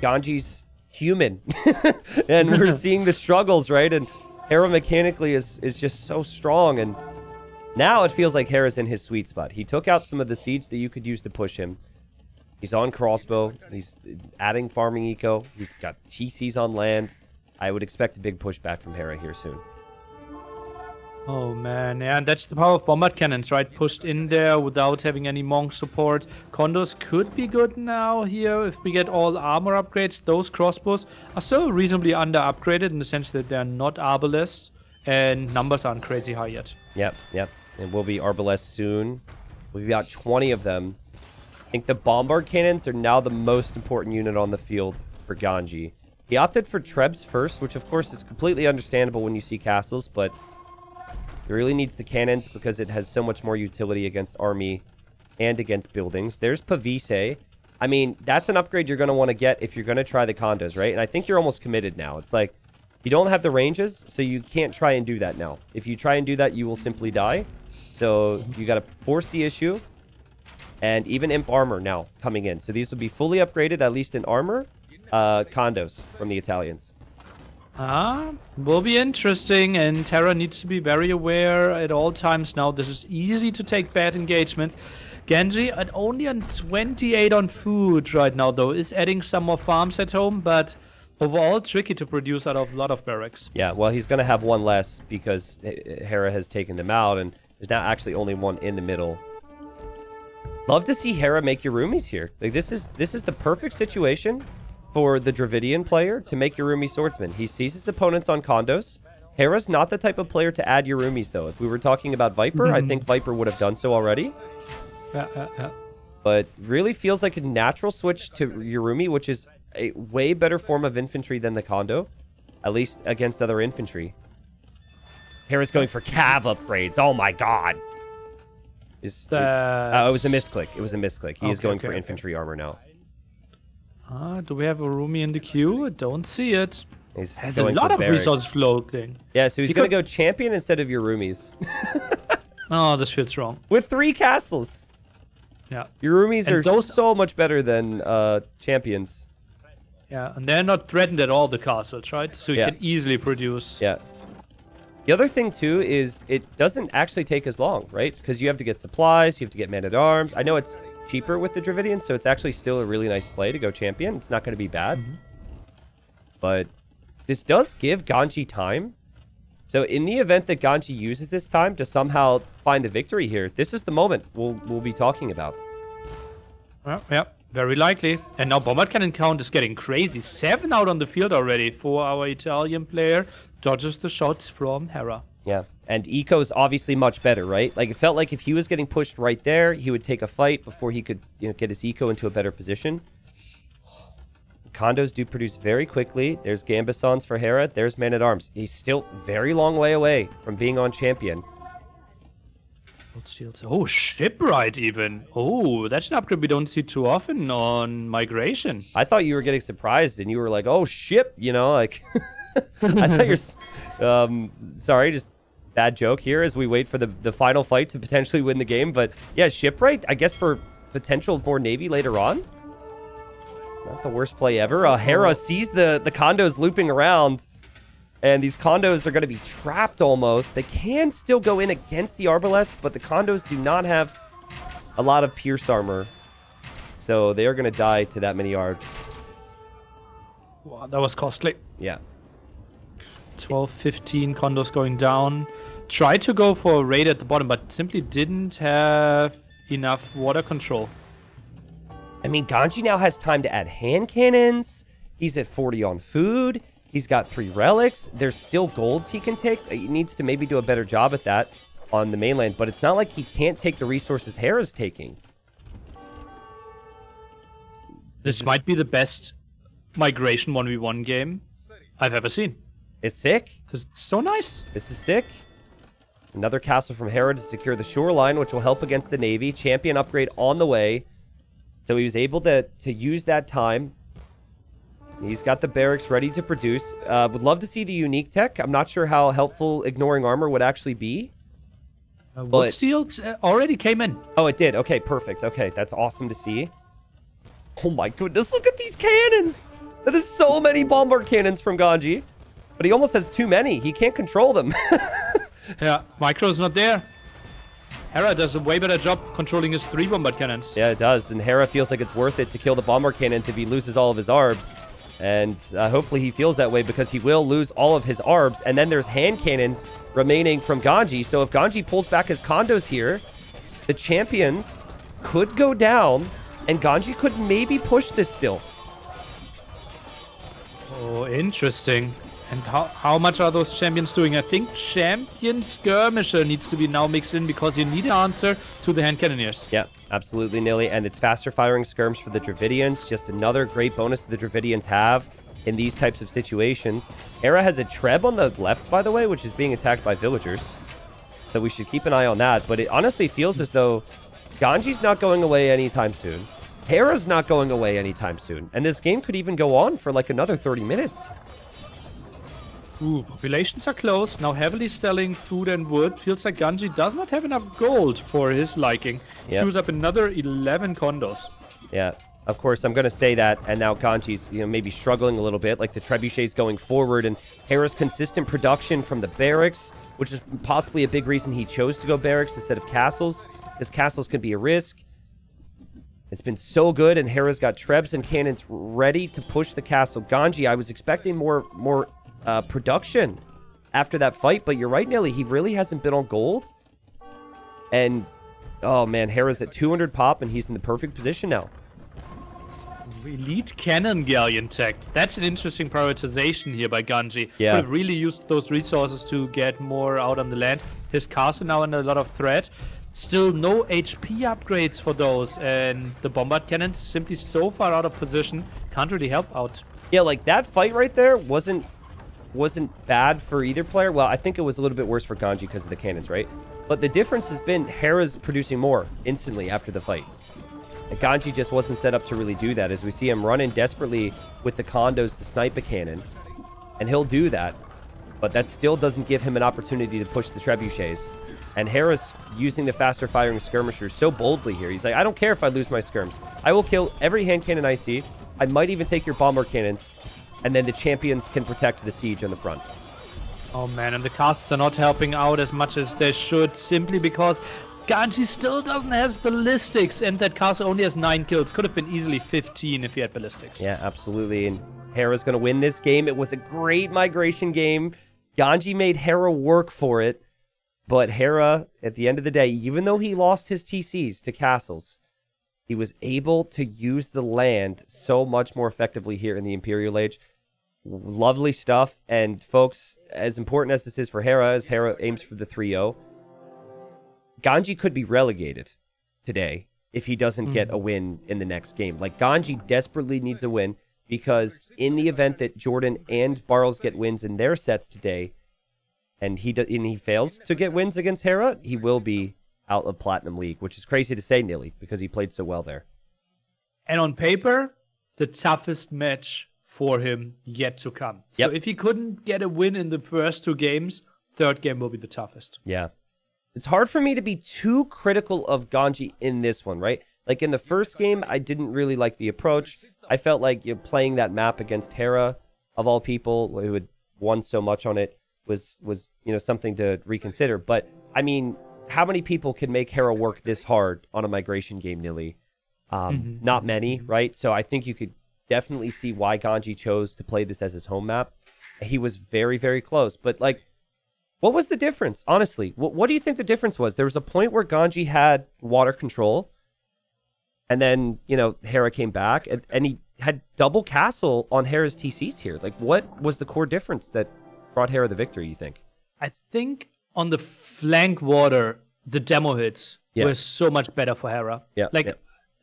Ganji's human. And we're seeing the struggles, right? And Hera mechanically is just so strong. And now it feels like Hera's in his sweet spot. He took out some of the siege that you could use to push him. He's on crossbow. He's adding farming eco. He's got TCs on land. I would expect a big pushback from Hera here soon. Oh man, yeah, and that's the power of Bombard Cannons, right? Pushed in there without having any monk support. Condos could be good now here if we get all armor upgrades. Those crossbows are still reasonably under upgraded in the sense that they're not arbalest and numbers aren't crazy high yet. Yep. And we'll be arbalest soon. We've got 20 of them. I think the Bombard Cannons are now the most important unit on the field for Ganji. He opted for Trebs first, which of course is completely understandable when you see castles, but he really needs the cannons because it has so much more utility against army and against buildings. There's Pavise. I mean, that's an upgrade you're going to want to get if you're going to try the condos, right? And I think you're almost committed now. It's like, you don't have the ranges, so you can't try and do that now. If you try and do that, you will simply die. So you got to force the issue. And even Imp Armor now coming in. So these will be fully upgraded, at least in armor. Condos from the Italians. Will be interesting, and Terra needs to be very aware at all times now. This is easy to take bad engagements. Ganji at only on 28 on food right now, though, is adding some more farms at home, but overall tricky to produce out of a lot of barracks. Yeah, well, he's going to have one less because Hera has taken them out, and there's now actually only one in the middle. Love to see Hera make Yurumis here. Like, this is the perfect situation for the Dravidian player to make Yurumi swordsman. He sees his opponents on condos. Hera's not the type of player to add Yurumis, though. If we were talking about Viper, I think Viper would have done so already. Yeah. But really feels like a natural switch to Yurumi, which is a way better form of infantry than the condo, at least against other infantry. Hera's going for cav upgrades. Oh my god. It was a misclick. It was a misclick. He is going for infantry armor now. Do we have a Rumi in the queue? I don't see it. He's has a lot of resources floating. Yeah, so he's going to go champion instead of Yurumis. Oh, this feels wrong. With 3 castles. Yeah. Yurumis are so much better than champions. Yeah, and they're not threatened at all, the castles, right? So you can easily produce. Yeah. The other thing, too, is it doesn't actually take as long, right? Because you have to get supplies, you have to get men-at-arms. I know it's cheaper with the Dravidians, so it's actually still a really nice play to go champion. It's not going to be bad. But this does give Ganji time. So in the event that Ganji uses this time to somehow find the victory here, this is the moment we'll be talking about. Yeah, very likely. And now Bombard Cannon count is getting crazy. 7 out on the field already for our Italian player. Dodges the shots from Hera. Yeah, and Eco is obviously much better, right? Like, it felt like if he was getting pushed right there, he would take a fight before he could, get his Eco into a better position. Condos do produce very quickly. There's Gambesons for Hera. There's Man-at-Arms. He's still very long way away from being on champion. Oh, shipwright even. Oh, that's an upgrade we don't see too often on migration. I thought you were getting surprised and you were like, oh, ship, you know, like, I thought you're, sorry, just bad joke here as we wait for the final fight to potentially win the game. But yeah, shipwright, I guess for potential for Navy later on. Not the worst play ever. Hera sees the condos looping around. And these condos are going to be trapped almost. They can still go in against the Arbalest, but the condos do not have a lot of pierce armor. So they are going to die to that many arbs. Wow, that was costly. Yeah. 12, 15 condos going down. Tried to go for a raid at the bottom, but simply didn't have enough water control. I mean, Ganji now has time to add hand cannons. He's at 40 on food. He's got 3 relics. There's still golds he can take. He needs to maybe do a better job at that on the mainland. But it's not like he can't take the resources Hera's taking. This might be the best migration 1v1 game I've ever seen. It's sick. This is so nice. This is sick. Another castle from Hera to secure the shoreline, which will help against the Navy. Champion upgrade on the way. So he was able to use that time. He's got the barracks ready to produce. Would love to see the unique tech. I'm not sure how helpful ignoring armor would actually be. Wood steel already came in. Oh, it did. Okay, perfect. Okay, that's awesome to see. Oh my goodness, look at these cannons. That is so many bombard cannons from Ganji. But he almost has too many. He can't control them. Yeah, Micro's not there. Hera does a way better job controlling his 3 bombard cannons. Yeah, it does. And Hera feels like it's worth it to kill the bombard cannons if he loses all of his arbs. And hopefully he feels that way because he will lose all of his arbs. And then there's hand cannons remaining from Ganji. So if Ganji pulls back his condos here, the champions could go down. And Ganji could maybe push this still. Oh, interesting. And how much are those champions doing? I think champion skirmisher needs to be now mixed in because you need an answer to the hand cannoneers. Yeah, absolutely, Nilly. And it's faster firing skirms for the Dravidians. Just another great bonus the Dravidians have in these types of situations. Hera has a Treb on the left, by the way, which is being attacked by villagers. So we should keep an eye on that. But it honestly feels as though Ganji's not going away anytime soon. Hera's not going away anytime soon. And this game could even go on for like another 30 minutes. Ooh, populations are close. Now heavily selling food and wood. Feels like Ganji does not have enough gold for his liking. Yep. He was up another 11 condos. Yeah, of course, I'm going to say that. And now Ganji's, maybe struggling a little bit. Like the trebuchets going forward. And Hera's consistent production from the barracks, which is possibly a big reason he chose to go barracks instead of castles. Because castles can be a risk. It's been so good. And Hera's got trebs and cannons ready to push the castle. Ganji, I was expecting more production after that fight, but you're right, Nelly. He really hasn't been on gold. And oh man, Hera's at 200 pop, and he's in the perfect position now. Elite cannon galleon tech. That's an interesting prioritization here by Ganji. Yeah. Could have really used those resources to get more out on the land. His castle now under a lot of threat. Still no HP upgrades for those, and the bombard cannons simply so far out of position. Can't really help out. Yeah, like that fight right there wasn't bad for either player. Well, I think it was a little bit worse for Ganji because of the cannons, right? But the difference has been Hera's producing more instantly after the fight. And Ganji just wasn't set up to really do that, as we see him running desperately with the condos to snipe a cannon. And he'll do that, but that still doesn't give him an opportunity to push the trebuchets. And Hera's using the faster firing skirmishers so boldly here. He's like, I don't care if I lose my skirms. I will kill every hand cannon I see. I might even take your bomber cannons. And then the champions can protect the siege on the front. Oh man, and the casts are not helping out as much as they should, simply because Ganji still doesn't have ballistics, and that castle only has 9 kills. Could have been easily 15 if he had ballistics. Yeah, absolutely. And Hera's going to win this game. It was a great migration game. Ganji made Hera work for it. But Hera, at the end of the day, even though he lost his TCs to castles, he was able to use the land so much more effectively here in the Imperial Age. Lovely stuff. And folks, as important as this is for Hera, as Hera aims for the 3-0, Ganji could be relegated today if he doesn't get a win in the next game. Like, Ganji desperately needs a win, because in the event that Jordan and Barles get wins in their sets today, and he fails to get wins against Hera, he will be out of Platinum League, which is crazy to say, Nilly, because he played so well there. And on paper, the toughest match for him yet to come. So if he couldn't get a win in the first 2 games, third game will be the toughest. Yeah. It's hard for me to be too critical of Ganji in this one, right? Like in the first game, I didn't really like the approach. I felt like playing that map against Hera, of all people, who had won so much on it, was something to reconsider. But, I mean, how many people can make Hera work this hard on a migration game, Nilly? Not many, right? So I think you could definitely see why Ganji chose to play this as his home map. He was very, very close. But, like, what was the difference? Honestly, what do you think the difference was? There was a point where Ganji had water control, and then, Hera came back, and he had double castle on Hera's TCs here. Like, what was the core difference that brought Hera the victory, you think? I think on the flank water, the demo hits were so much better for Hera.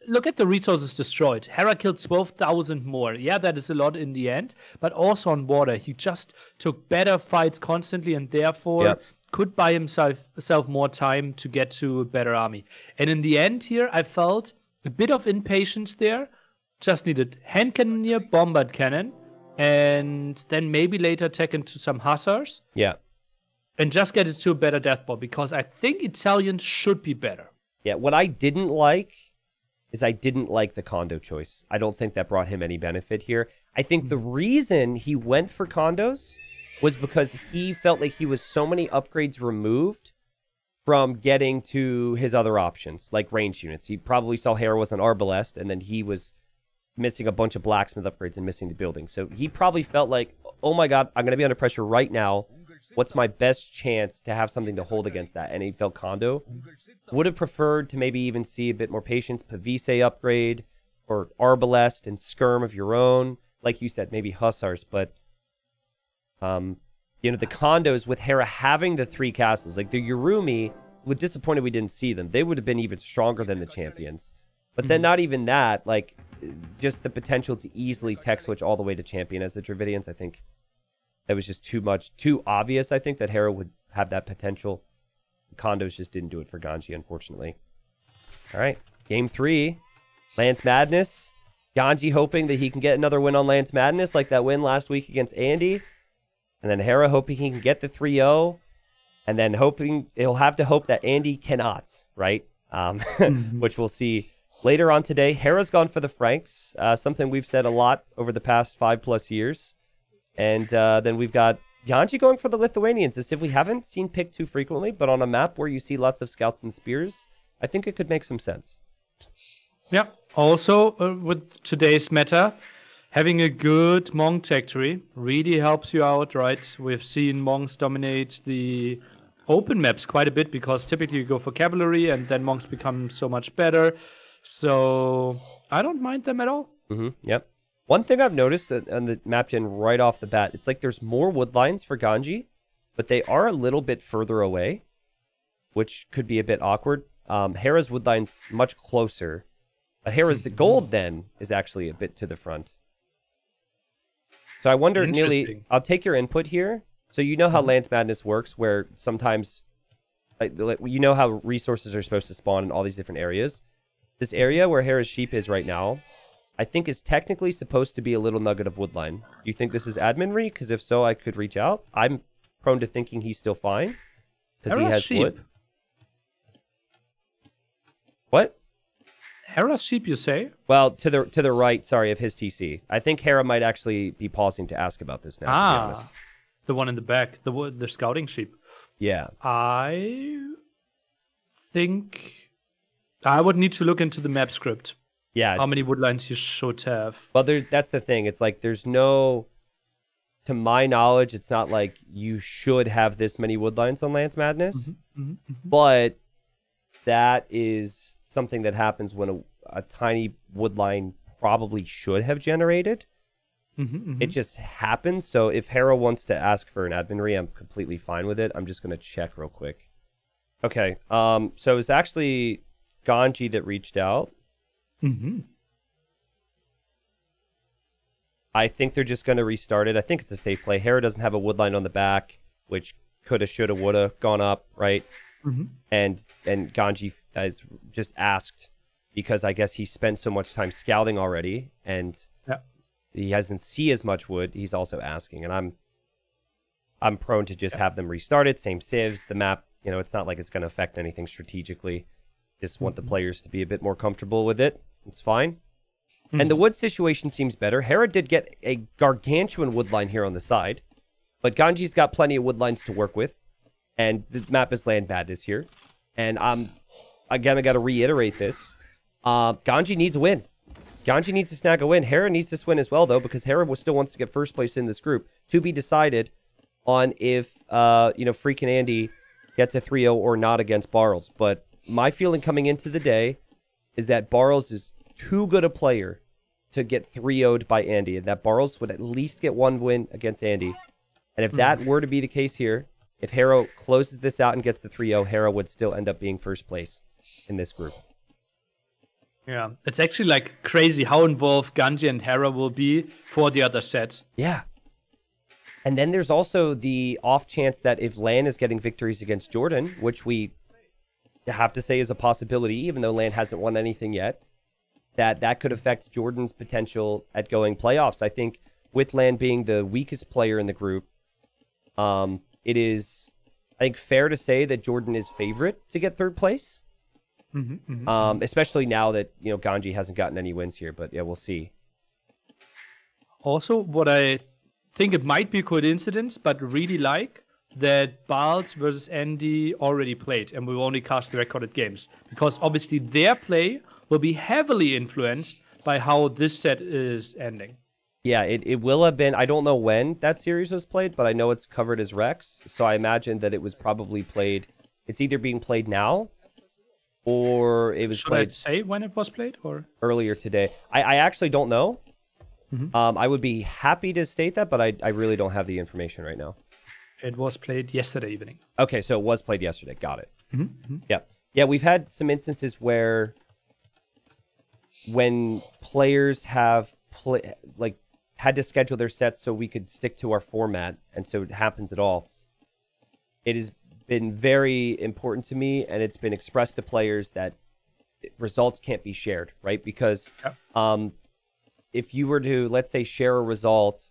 Look at the resources destroyed. Hera killed 12,000 more. Yeah, that is a lot in the end. But also on water, he just took better fights constantly and therefore could buy himself more time to get to a better army. And in the end here, I felt a bit of impatience there. Just needed hand cannoneer, bombard cannon, and then maybe later tech into some hussars. Yeah. And just get it to a better death ball, because I think Italians should be better. Yeah, what I didn't like is I didn't like the condo choice. I don't think that brought him any benefit here. I think the reason he went for condos was because he felt like he was so many upgrades removed from getting to his other options, like range units. He probably saw Hera was an Arbalest, and then he was missing a bunch of blacksmith upgrades and missing the building. So he probably felt like, oh my god, I'm going to be under pressure right now. What's my best chance to have something to hold against that? And he felt condo. Would have preferred to maybe even see a bit more patience, Pavise upgrade, or Arbalest and Skirm of your own. Like you said, maybe Hussars, but the condos with Hera having the 3 castles, like the Yurumi, we're disappointed we didn't see them. They would have been even stronger than the champions. But then not even that, like just the potential to easily tech switch all the way to champion as the Dravidians, I think that was just too obvious, I think, that Hera would have that potential. Condos just didn't do it for Ganji, unfortunately. All right, game 3, Lance Madness. Ganji hoping that he can get another win on Lance Madness, like that win last week against Andy. And then Hera hoping he can get the 3-0. And then he'll have to hope that Andy cannot, right? Which we'll see later on today. Hera's gone for the Franks, something we've said a lot over the past 5+ years. And then we've got Ganji going for the Lithuanians, as if we haven't seen picked too frequently, but on a map where you see lots of scouts and spears, I think it could make some sense. Yeah. Also, with today's meta, having a good Monk tech tree really helps you out, right? We've seen Monks dominate the open maps quite a bit, because typically you go for cavalry and then Monks become so much better. So I don't mind them at all. Yep. One thing I've noticed on the map gen right off the bat, it's like there's more wood lines for Ganji, but they are a little bit further away, which could be a bit awkward. Hera's wood line's much closer, but Hera's the gold then is actually a bit to the front. So I wonder, Neely, I'll take your input here. So you know how Lance Madness works, where sometimes, you know how resources are supposed to spawn in all these different areas. This area where Hera's sheep is right now, I think is technically supposed to be a little nugget of woodline. Do you think this is adminry? Because if so, I could reach out. I'm prone to thinking he's still fine because he has sheep. wood. What? Hera's sheep, you say? Well, to the right, sorry, of his TC. I think Hera might actually be pausing to ask about this now, to be honest. The one in the back, the scouting sheep. Yeah. I think I would need to look into the map script. Yeah. How many woodlines you should have. Well, that's the thing. It's like there's no, to my knowledge, it's not like you should have this many woodlines on Lance Madness. But that is something that happens when a tiny woodline probably should have generated. It just happens. So if Hera wants to ask for an adminry, I'm completely fine with it. I'm just going to check real quick. Okay. So it's actually Ganji that reached out. I think they're just going to restart it. I think it's a safe play. Hera doesn't have a woodline on the back, which coulda, shoulda, woulda gone up, right? And Ganji has just asked, because I guess he spent so much time scouting already, and he doesn't see as much wood. He's also asking, and I'm prone to just have them restart it. Same civs, the map. You know, it's not like it's going to affect anything strategically. Just want the players to be a bit more comfortable with it. It's fine. And the wood situation seems better. Hera did get a gargantuan wood line here on the side, but Ganji's got plenty of wood lines to work with, and the map is land badness here. And again, I got to reiterate this. Ganji needs a win. Ganji needs to snag a win. Hera needs this win as well, though, because Hera still wants to get first place in this group. To be decided on if, freaking Andy gets a 3-0 or not against Barles. But my feeling coming into the day is that Barles is too good a player to get 3-0'd by Andy, and that Barles would at least get one win against Andy. And if that were to be the case here, if Hera closes this out and gets the 3-0, Hera would still end up being first place in this group. Yeah, it's actually like crazy how involved Ganji and Hera will be for the other set. Yeah. And then there's also the off chance that if Lan is getting victories against Jordan, which we have to say is a possibility, even though Lan hasn't won anything yet, that could affect Jordan's potential at going playoffs. I think with Lan being the weakest player in the group, it is, I think, fair to say that Jordan is favorite to get third place. Especially now that, Ganji hasn't gotten any wins here, but yeah, we'll see. Also, what I think it might be a coincidence, but really like that Barles versus Andy already played, and we've only cast the recorded games, because obviously their play will be heavily influenced by how this set is ending. Yeah, it will have been. I don't know when that series was played, but I know it's covered as Rex, so I imagine that it was probably played. It's either being played now, or it was played. Should I say when it was played, or earlier today? I actually don't know. I would be happy to state that, but I really don't have the information right now. It was played yesterday evening. Okay, so it was played yesterday. Got it. Yeah, we've had some instances where when players have had to schedule their sets so we could stick to our format, and so it happens at all. It has been very important to me, and it's been expressed to players that results can't be shared, right? Because if you were to, let's say, share a result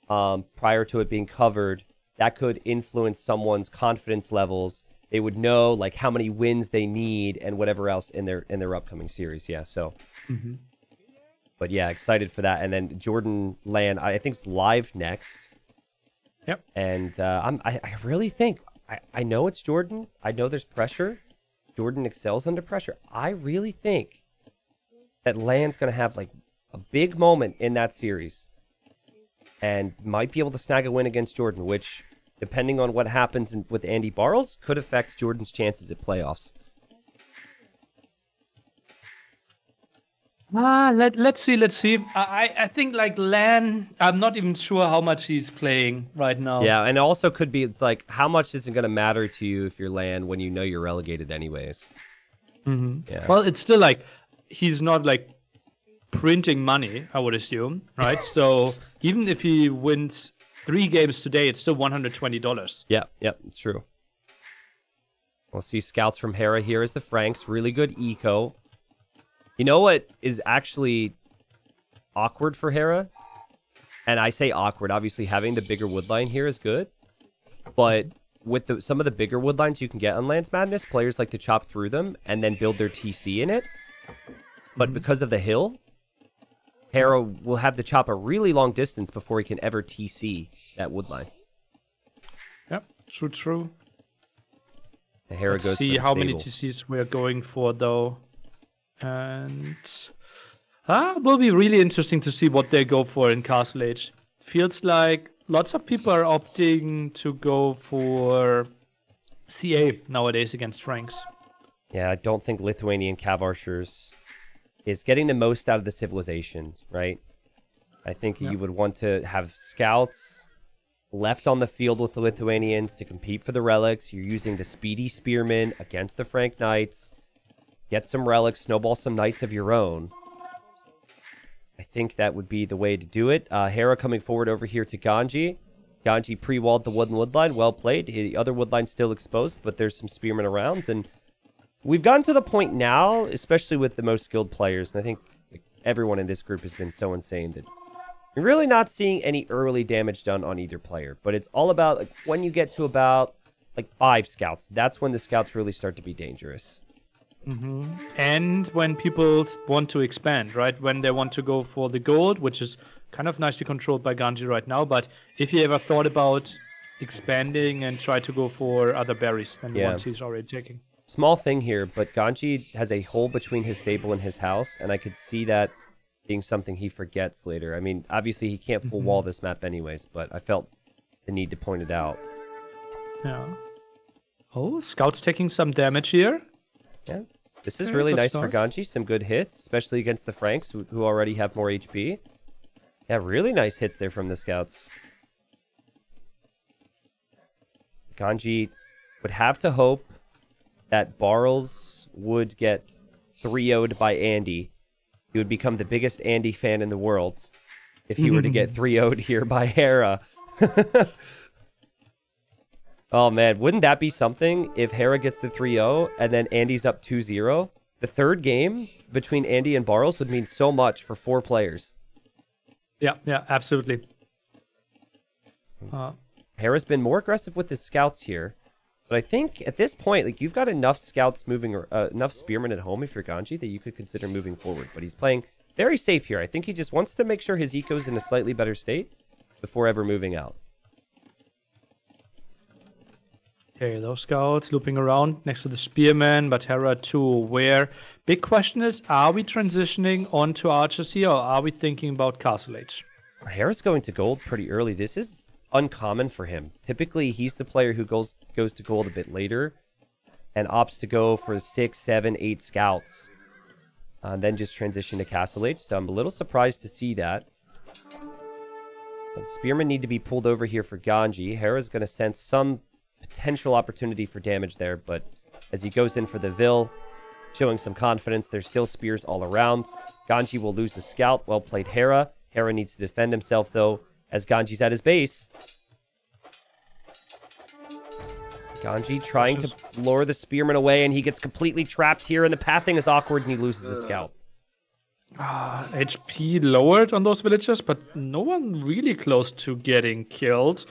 prior to it being covered, that could influence someone's confidence levels. They would know like how many wins they need and whatever else in their upcoming series. Yeah, so. But yeah, excited for that. And then Jordan Lan, I think, is live next. Yep. And I really think, I know it's Jordan. I know there's pressure. Jordan excels under pressure. I really think that Lan's going to have like a big moment in that series and might be able to snag a win against Jordan, which, depending on what happens with Andy Barles, could affect Jordan's chances at playoffs. Let's see. I think like Lan, I'm not even sure how much he's playing right now. Yeah, and it also could be, it's like, how much is it going to matter to you if you're Lan when you know you're relegated anyways? Yeah. Well, it's still like, he's not like printing money, I would assume, right? So even if he wins 3 games today, it's still $120. Yeah, it's true. We'll see scouts from Hera here as the Franks. Really good eco. You know what is actually awkward for Hera? And I say awkward, obviously having the bigger wood line here is good. But with some of the bigger wood lines you can get on Lance Madness, players like to chop through them and then build their TC in it. But because of the hill, Hera will have to chop a really long distance before he can ever TC that wood line. Yep, true. The Hera Let's goes see for the how many stable. TCs we're going for, though. And it will be really interesting to see what they go for in Castle Age. Feels like lots of people are opting to go for CA nowadays against Franks. Yeah, I don't think Lithuanian Cav Archers is getting the most out of the civilization, right? I think you would want to have scouts left on the field with the Lithuanians to compete for the relics. You're using the speedy spearmen against the Frank Knights. Get some relics, snowball some knights of your own. I think that would be the way to do it. Hera coming forward over here to Ganji. Ganji pre-walled the wood line. Well played. The other wood line's still exposed, but there's some spearmen around. And we've gotten to the point now, especially with the most skilled players, and I think everyone in this group has been so insane that you're really not seeing any early damage done on either player. But it's all about like when you get to about like 5 scouts. That's when the scouts really start to be dangerous. And when people want to expand, right? When they want to go for the gold, which is kind of nicely controlled by Ganji right now. But if you ever thought about expanding and try to go for other berries than the ones he's already taking. Small thing here, but Ganji has a hole between his stable and his house, and I could see that being something he forgets later. I mean, obviously he can't full wall this map anyways, but I felt the need to point it out. Yeah. Oh, Scout's taking some damage here. Yeah. This is really nice for Ganji. Some good hits, especially against the Franks, who already have more HP. Yeah, really nice hits there from the Scouts. Ganji would have to hope that Barles would get 3-0'd by Andy. He would become the biggest Andy fan in the world if he were to get 3-0'd here by Hera. Oh, man. Wouldn't that be something if Hera gets the 3-0 and then Andy's up 2-0? The third game between Andy and Barles would mean so much for 4 players. Yeah, absolutely. Hera's been more aggressive with his scouts here. But I think at this point, like you've got enough scouts moving, enough spearmen at home if you're Ganji that you could consider moving forward. But he's playing very safe here. I think he just wants to make sure his eco's in a slightly better state before ever moving out. Okay, those scouts looping around next to the spearmen, but Hera too aware. Big question is, are we transitioning onto archers here, or are we thinking about Castle Age? Hera's going to gold pretty early. This is uncommon for him. Typically, he's the player who goes to gold a bit later and opts to go for 6, 7, 8 scouts. And then just transition to Castle Age. So I'm a little surprised to see that. But the spearmen need to be pulled over here for Ganji. Hera's going to sense some potential opportunity for damage there, but as he goes in for the Vil, showing some confidence, there's still spears all around. Ganji will lose a scout. Well played, Hera. Hera needs to defend himself, though, as Ganji's at his base. Ganji trying to lure the spearman away, and he gets completely trapped here, and the pathing is awkward, and he loses a scout. HP lowered on those villagers, but no one really close to getting killed.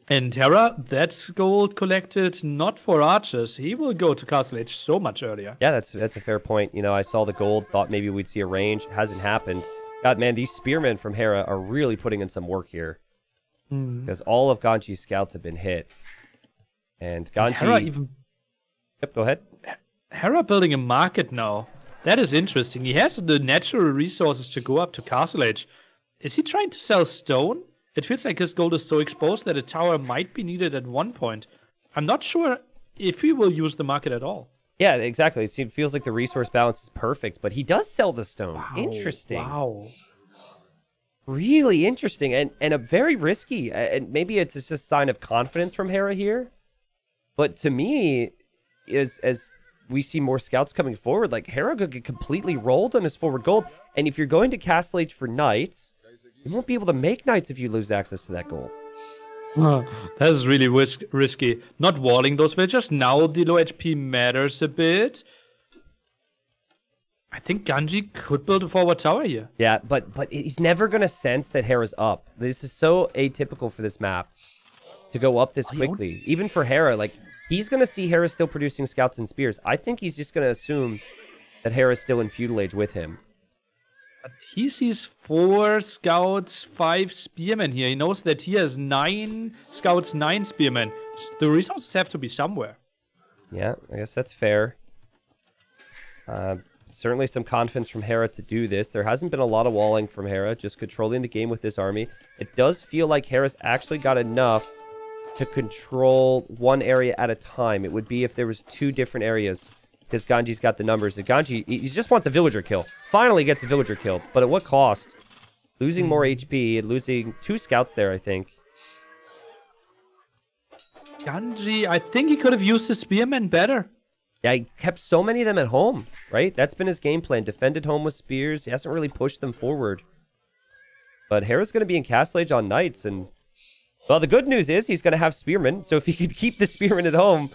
And Hera, that's gold collected not for archers. He will go to Castle Age so much earlier. Yeah, that's a fair point. You know, I saw the gold, thought maybe we'd see a range. Hasn't happened. God, man, these spearmen from Hera are really putting in some work here. Because all of Ganji's scouts have been hit. And Ganji... Hera even... Yep, go ahead. Hera building a market now. That is interesting. He has the natural resources to go up to Castle Age. Is he trying to sell stone? It feels like his gold is so exposed that a tower might be needed at one point. I'm not sure if he will use the market at all. Yeah, exactly. It feels like the resource balance is perfect, but he does sell the stone. Wow. Interesting. Wow. Really interesting and a very risky. And maybe it's just a sign of confidence from Hera here. But to me, as we see more scouts coming forward, like Hera could get completely rolled on his forward gold. And if you're going to Castle Age for knights, you won't be able to make knights if you lose access to that gold. That is really risky. Not walling those villagers. Now the low HP matters a bit. I think Ganji could build a forward tower here. Yeah, but he's never going to sense that Hera's up. This is so atypical for this map to go up this quickly. Even for Hera, like, he's going to see Hera still producing scouts and spears. I think he's just going to assume that Hera's still in feudal age with him. But he sees 4 scouts, 5 spearmen here. He knows that he has 9 scouts, 9 spearmen. The resources have to be somewhere. Yeah, I guess that's fair. Certainly some confidence from Hera to do this. There hasn't been a lot of walling from Hera, just controlling the game with this army. It does feel like Hera's actually got enough to control one area at a time. It would be if there was 2 different areas. Because Ganji's got the numbers. The Ganji, he just wants a villager kill. Finally gets a villager kill. But at what cost? Losing more HP and losing 2 scouts there, I think. Ganji, I think he could have used the spearmen better. Yeah, he kept so many of them at home, right? That's been his game plan. Defended home with spears. He hasn't really pushed them forward. But Hera's going to be in Castle Age on knights, and Well, the good news is he's going to have Spearman. So if he could keep the Spearman at home,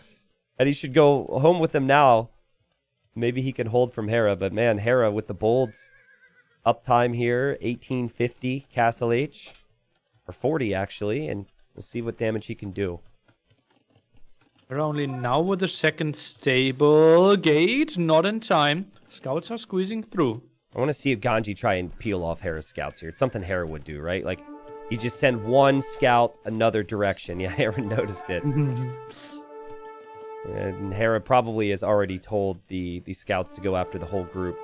and he should go home with them now, maybe he can hold from Hera. But man, Hera with the bold uptime here, 1850 Castle H. Or 40, actually. And we'll see what damage he can do. We're only now with the second stable gate. Not in time. Scouts are squeezing through. I want to see if Ganji try and peel off Hera's scouts here. It's something Hera would do, right? Like, you just send one scout another direction. Yeah, Hera noticed it. And Hera probably has already told the scouts to go after the whole group.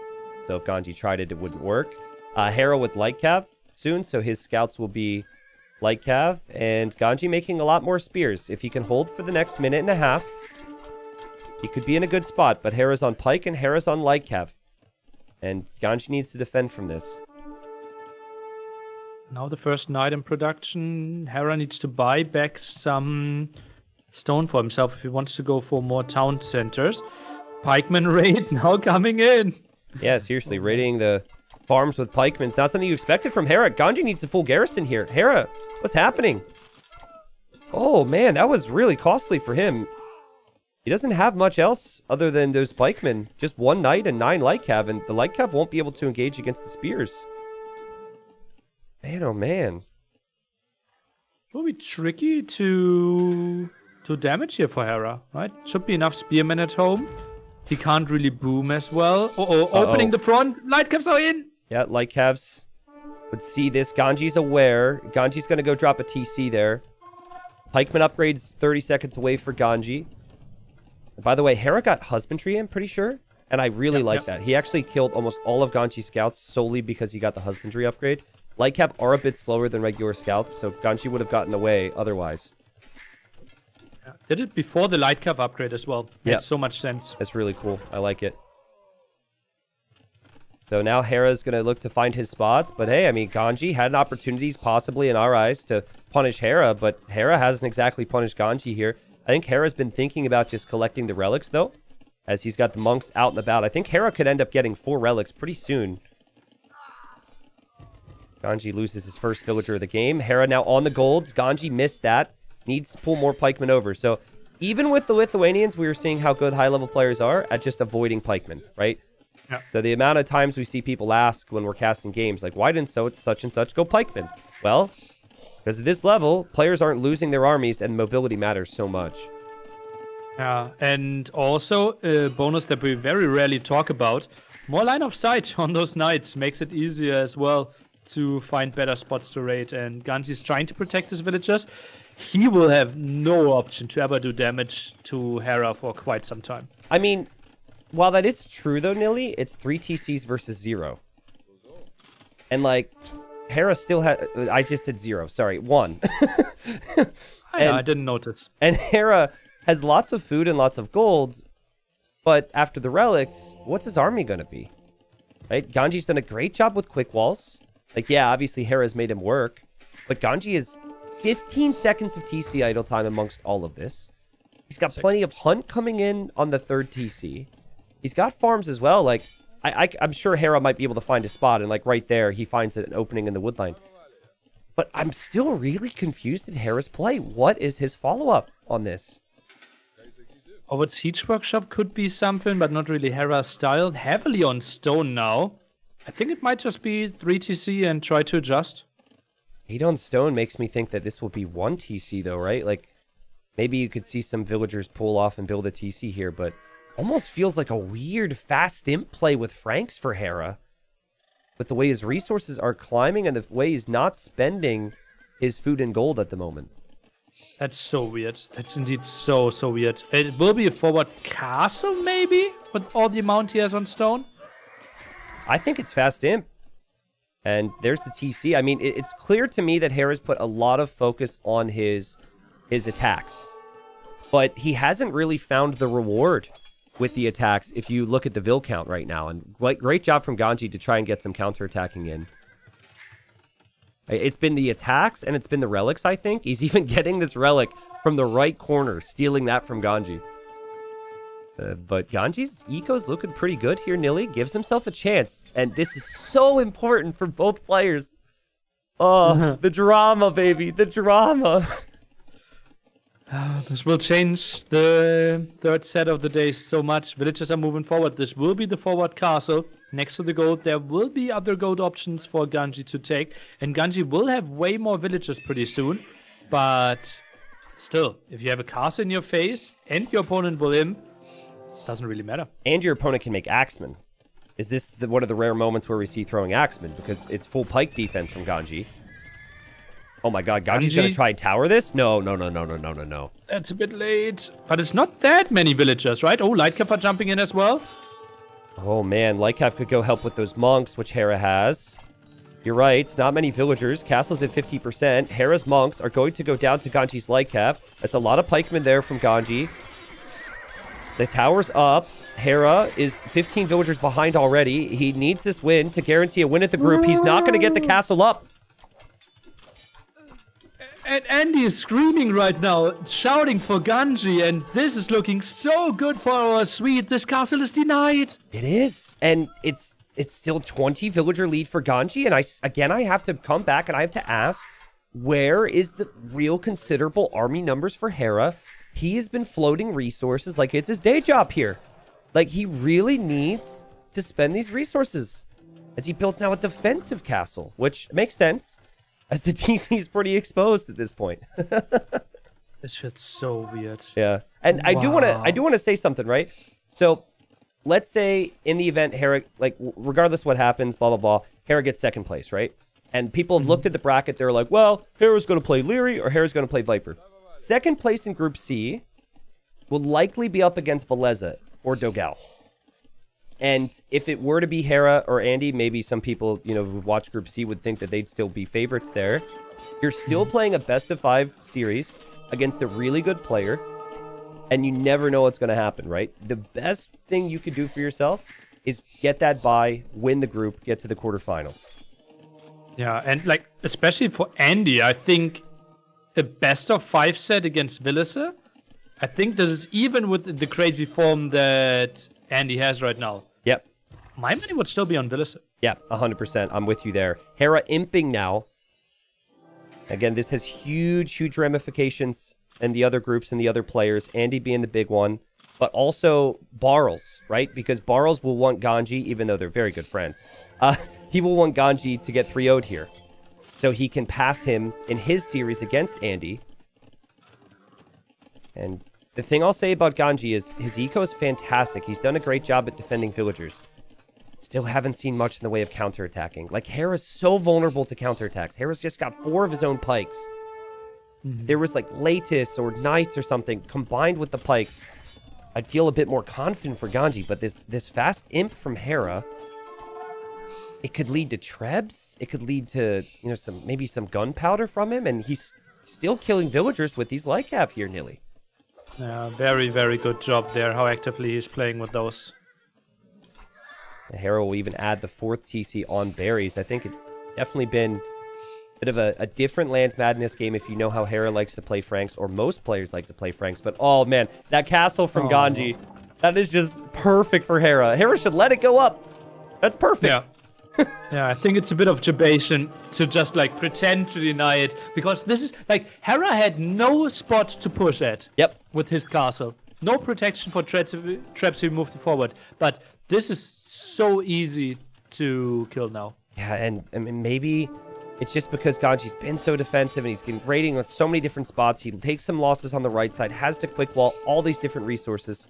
So if Ganji tried it, it wouldn't work. Hera with Light Cav soon, so his scouts will be Light Cav. And Ganji making a lot more spears. If he can hold for the next minute and a half, he could be in a good spot. But Hera's on Pike and Hera's on Light Cav. And Ganji needs to defend from this. Now the first knight in production. Hera needs to buy back some stone for himself if he wants to go for more town centers. Pikeman raid now coming in. Yeah, seriously, raiding the farms with pikemen. It's not something you expected from Hera. Ganji needs the full garrison here. Hera, what's happening? Oh, man, that was really costly for him. He doesn't have much else other than those pikemen. Just one knight and 9 light cav, and the light cav won't be able to engage against the spears. Man, oh man. It will be tricky to damage here for Hera, right? Should be enough spearmen at home. He can't really boom as well. Opening the front. Light cavs are in. Yeah, light cavs would see this. Ganji's aware. Ganji's going to go drop a TC there. Pikeman upgrades 30 seconds away for Ganji. By the way, Hera got husbandry, I'm pretty sure. And I really like that. He actually killed almost all of Ganji's scouts solely because he got the husbandry upgrade. Light Cav are a bit slower than regular scouts, so Ganji would have gotten away otherwise. Yeah. Did it before the Light Cav upgrade as well. Yeah. Makes so much sense. That's really cool. I like it. So now Hera's going to look to find his spots. But hey, I mean, Ganji had opportunities possibly in our eyes to punish Hera, but Hera hasn't exactly punished Ganji here. I think Hera's been thinking about just collecting the relics, though, as he's got the monks out and about. I think Hera could end up getting 4 relics pretty soon. Ganji loses his first villager of the game. Hera now on the golds. Ganji missed that. Needs to pull more pikemen over. So even with the Lithuanians, we were seeing how good high-level players are at just avoiding pikemen, right? Yeah. So the amount of times we see people ask when we're casting games, like, why didn't such and such go pikemen? Well, because at this level, players aren't losing their armies and mobility matters so much. Yeah, and also a bonus that we very rarely talk about. More line of sight on those knights makes it easier as well to find better spots to raid. And Ganji's trying to protect his villagers. He will have no option to ever do damage to Hera for quite some time. I mean, while that is true though, Nilly, it's 3 TCs versus 0. And like, Hera still had... I just said 0. Sorry, 1. I didn't notice. And Hera has lots of food and lots of gold, but after the relics, what's his army going to be? Right? Ganji's done a great job with quick walls. Like, yeah, obviously Hera's made him work, but Ganji is 15 seconds of TC idle time amongst all of this. He's got plenty of hunt coming in on the 3rd TC. He's got farms as well. Like, I'm sure Hera might be able to find a spot, and like right there, he finds an opening in the woodline. But I'm still really confused at Hera's play. What is his follow-up on this? Our Siege Workshop could be something, but not really Hera's style. Heavily on stone now. I think it might just be 3 TC and try to adjust. 8 on stone makes me think that this will be 1 TC though, right? Like, maybe you could see some villagers pull off and build a TC here, but almost feels like a weird fast imp play with Franks for Hera. With the way his resources are climbing and the way he's not spending his food and gold at the moment. That's so weird. That's indeed so weird. It will be a forward castle, maybe? With all the amount he has on stone? I think it's fast imp. And there's the TC. I mean, it's clear to me that Hera's put a lot of focus on his attacks. But he hasn't really found the reward with the attacks if you look at the Vil count right now. And great job from Ganji to try and get some counterattacking in. It's been the attacks and it's been the relics, I think. He's even getting this relic from the right corner, stealing that from Ganji. But Ganji's eco's looking pretty good here, Nilly. Gives himself a chance. And this is so important for both players. Oh, the drama, baby. The drama. This will change the third set of the day so much. Villagers are moving forward. This will be the forward castle. Next to the gold, there will be other gold options for Ganji to take. And Ganji will have way more villagers pretty soon. But still, if you have a castle in your face and your opponent will imp, doesn't really matter. And your opponent can make axemen. Is this one of the rare moments where we see throwing axemen? Because it's full pike defense from Ganji. Oh my god, Ganji's gonna try and tower this? No. That's a bit late. But it's not that many villagers, right? Oh, Lightcap are jumping in as well. Oh man, Lightcap could go help with those monks, which Hera has. You're right, it's not many villagers. Castle's at 50%. Hera's monks are going to go down to Ganji's Lightcap. That's a lot of pikemen there from Ganji. The tower's up. Hera is 15 villagers behind already. He needs this win to guarantee a win at the group. He's not going to get the castle up. And Andy is screaming right now, shouting for Ganji, and this is looking so good for our Swede. This castle is denied. It is, and it's still 20 villager lead for Ganji, and I have to come back and I have to ask, where is the real considerable army numbers for Hera? He has been floating resources like it's his day job here. Like, he really needs to spend these resources as he builds now a defensive castle, which makes sense, as the TC is pretty exposed at this point. This feels so weird. Yeah, and wow. I do want to say something, right? So, let's say in the event Hera, like, regardless what happens, blah blah blah, Hera gets second place, right? And people have looked at the bracket, they're like, well, Hera's going to play Leary or Hera's going to play Viper. Second place in Group C will likely be up against Veleza or Dogal. And if it were to be Hera or Andy, maybe some people, you know, who've watched Group C would think that they'd still be favorites there. You're still playing a best-of-5 series against a really good player, and you never know what's going to happen, right? The best thing you could do for yourself is get that bye, win the group, get to the quarterfinals. Yeah, and, like, especially for Andy, I think a best-of-5 set against Veleza, I think this is even with the crazy form that Andy has right now. Yep. My money would still be on Veleza. Yeah, 100%. I'm with you there. Hera imping now. Again, this has huge ramifications in the other groups and the other players. Andy being the big one. But also Barles, right? Because Barles will want Ganji, even though they're very good friends. He will want Ganji to get 3-0'd here. So he can pass him in his series against Andy. And the thing I'll say about Ganji is his eco is fantastic. He's done a great job at defending villagers. Still haven't seen much in the way of counterattacking. Like, Hera's so vulnerable to counterattacks. Hera's just got 4 of his own pikes. If there was like Latus or Knights or something combined with the pikes, I'd feel a bit more confident for Ganji. But this fast imp from Hera, it could lead to trebs. It could lead to, you know, maybe some gunpowder from him. And he's still killing villagers with these Lycav here, Nilly. Yeah, very, very good job there, how actively he's playing with those. Hera will even add the 4th TC on berries. I think it definitely been a bit of a different Lands Madness game if you know how Hera likes to play Franks, or most players like to play Franks. But, oh, man, that castle from Ganji, that is just perfect for Hera. Hera should let it go up. That's perfect. Yeah. Yeah, I think it's a bit of jabation to just, like, pretend to deny it. Because this is, like, Hera had no spot to push at. Yep. With his castle. No protection for traps if he moved forward. But this is so easy to kill now. Yeah, and I mean, maybe it's just because Ganji's been so defensive and he's been raiding with so many different spots. He takes some losses on the right side, has to quick wall all these different resources.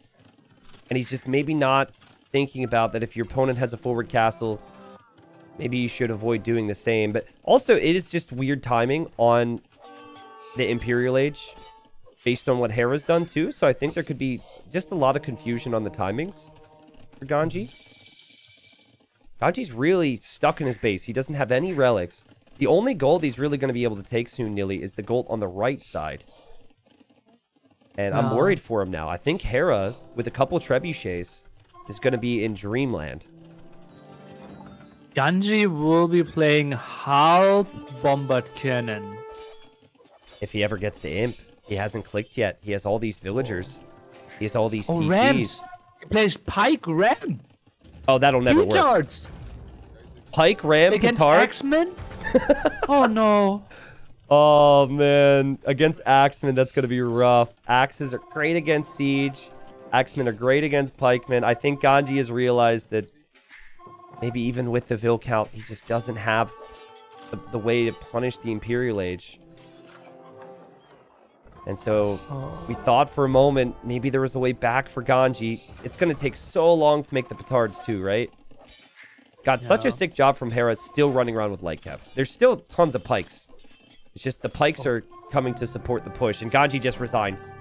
And he's just maybe not thinking about that if your opponent has a forward castle, maybe you should avoid doing the same. But also, it is just weird timing on the Imperial Age based on what Hera's done too. So I think there could be just a lot of confusion on the timings for Ganji. Ganji's really stuck in his base. He doesn't have any relics. The only gold he's really going to be able to take soon, Nilly, is the gold on the right side. And I'm worried for him now. I think Hera, with a couple trebuchets, is going to be in Dreamland. Ganji will be playing half bombard cannon. If he ever gets to imp. He hasn't clicked yet. He has all these villagers. He has all these TCs. Rams. He plays Pike Ram. Oh, that'll never work. Retards. Pike Ram against Petards? X-Men? Oh, no. Oh, man. Against Axemen, that's going to be rough. Axes are great against Siege. Axemen are great against Pikemen. I think Ganji has realized that maybe even with the Vil count, he just doesn't have the way to punish the Imperial Age. And so we thought for a moment maybe there was a way back for Ganji. It's going to take so long to make the petards too, right? Got such a sick job from Hera still running around with light cap. There's still tons of pikes. It's just the pikes are coming to support the push. And Ganji just resigns.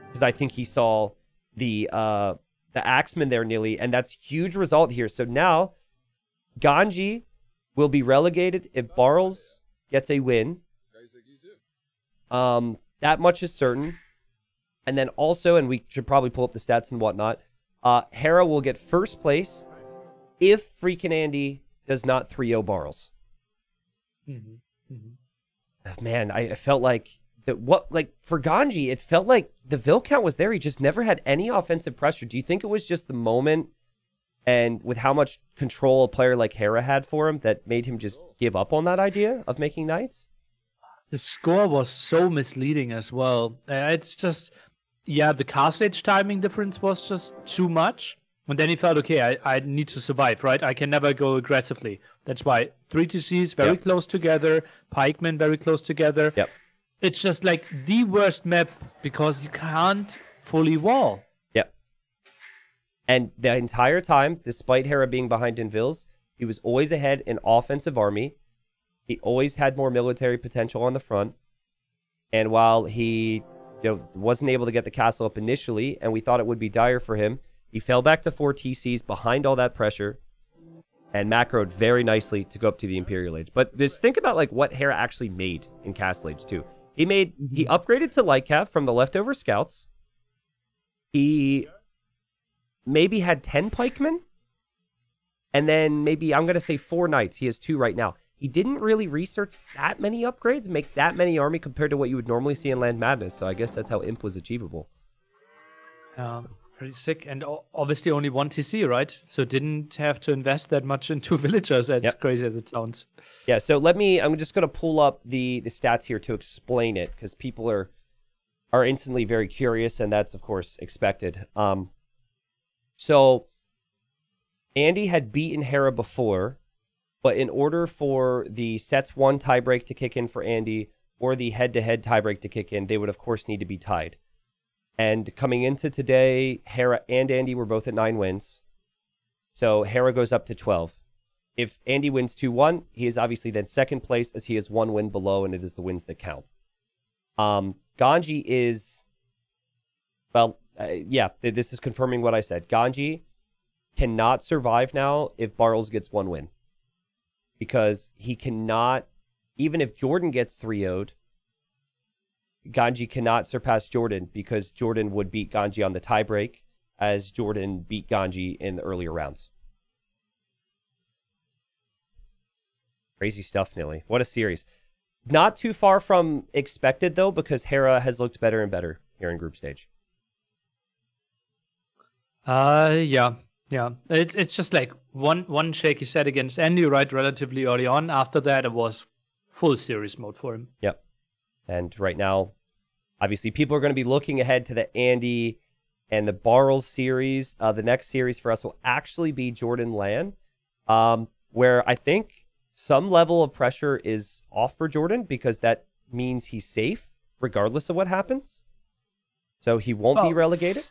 Because I think he saw the Axemen there nearly. And that's huge result here. So now Ganji will be relegated if Barles gets a win. That much is certain. And then also, and we should probably pull up the stats and whatnot, Hera will get first place if freaking Andy does not 3-0 Barles. Man, I felt like for Ganji, it felt like the Vil count was there. He just never had any offensive pressure. Do you think it was just the moment and with how much control a player like Hera had for him that made him just give up on that idea of making knights? The score was so misleading as well. It's just, yeah, the castle age timing difference was just too much. And then he felt, okay, I need to survive, right? I can never go aggressively. That's why 3 TCs very close together, pikemen very close together. Yep. It's just like the worst map because you can't fully wall. Yep. And the entire time, despite Hera being behind in Vils, he was always ahead in offensive army. He always had more military potential on the front. And while he wasn't able to get the castle up initially, and we thought it would be dire for him, he fell back to 4 TCs behind all that pressure and macroed very nicely to go up to the Imperial Age. But just think about like what Hera actually made in Castle Age 2. He upgraded to Lightcav from the leftover scouts. He maybe had 10 pikemen. And then maybe, I'm going to say 4 knights. He has 2 right now. He didn't really research that many upgrades, make that many army compared to what you would normally see in Land Madness. So I guess that's how Imp was achievable. Pretty sick. And obviously only 1 TC, right? So didn't have to invest that much into villagers, as crazy as it sounds. Yeah, so I'm just going to pull up the stats here to explain it, because people are instantly very curious, and that's, of course, expected. So Andy had beaten Hera before, but in order for the sets 1 tiebreak to kick in for Andy or the head-to-head tiebreak to kick in, they would, of course, need to be tied. And coming into today, Hera and Andy were both at 9 wins. So Hera goes up to 12. If Andy wins 2-1, he is obviously then second place as he has 1 win below, and it is the wins that count. Ganji is, this is confirming what I said. Ganji cannot survive now if Barles gets 1 win. Because he cannot, even if Jordan gets 3-0'd, Ganji cannot surpass Jordan because Jordan would beat Ganji on the tiebreak as Jordan beat Ganji in the earlier rounds. Crazy stuff, Nilly. What a series. Not too far from expected, though, because Hera has looked better and better here in group stage. Yeah. It's just like one shaky set against Andy, right, relatively early on. After that, it was full series mode for him. Yep. And right now, obviously, people are going to be looking ahead to the Andy and the Barles series. The next series for us will actually be Jordan Land, where I think some level of pressure is off for Jordan because that means he's safe regardless of what happens. So he won't be relegated.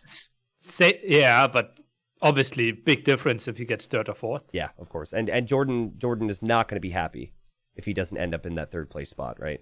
Yeah, but obviously big difference if he gets 3rd or 4th. Yeah, of course. And Jordan is not going to be happy if he doesn't end up in that 3rd place spot, right?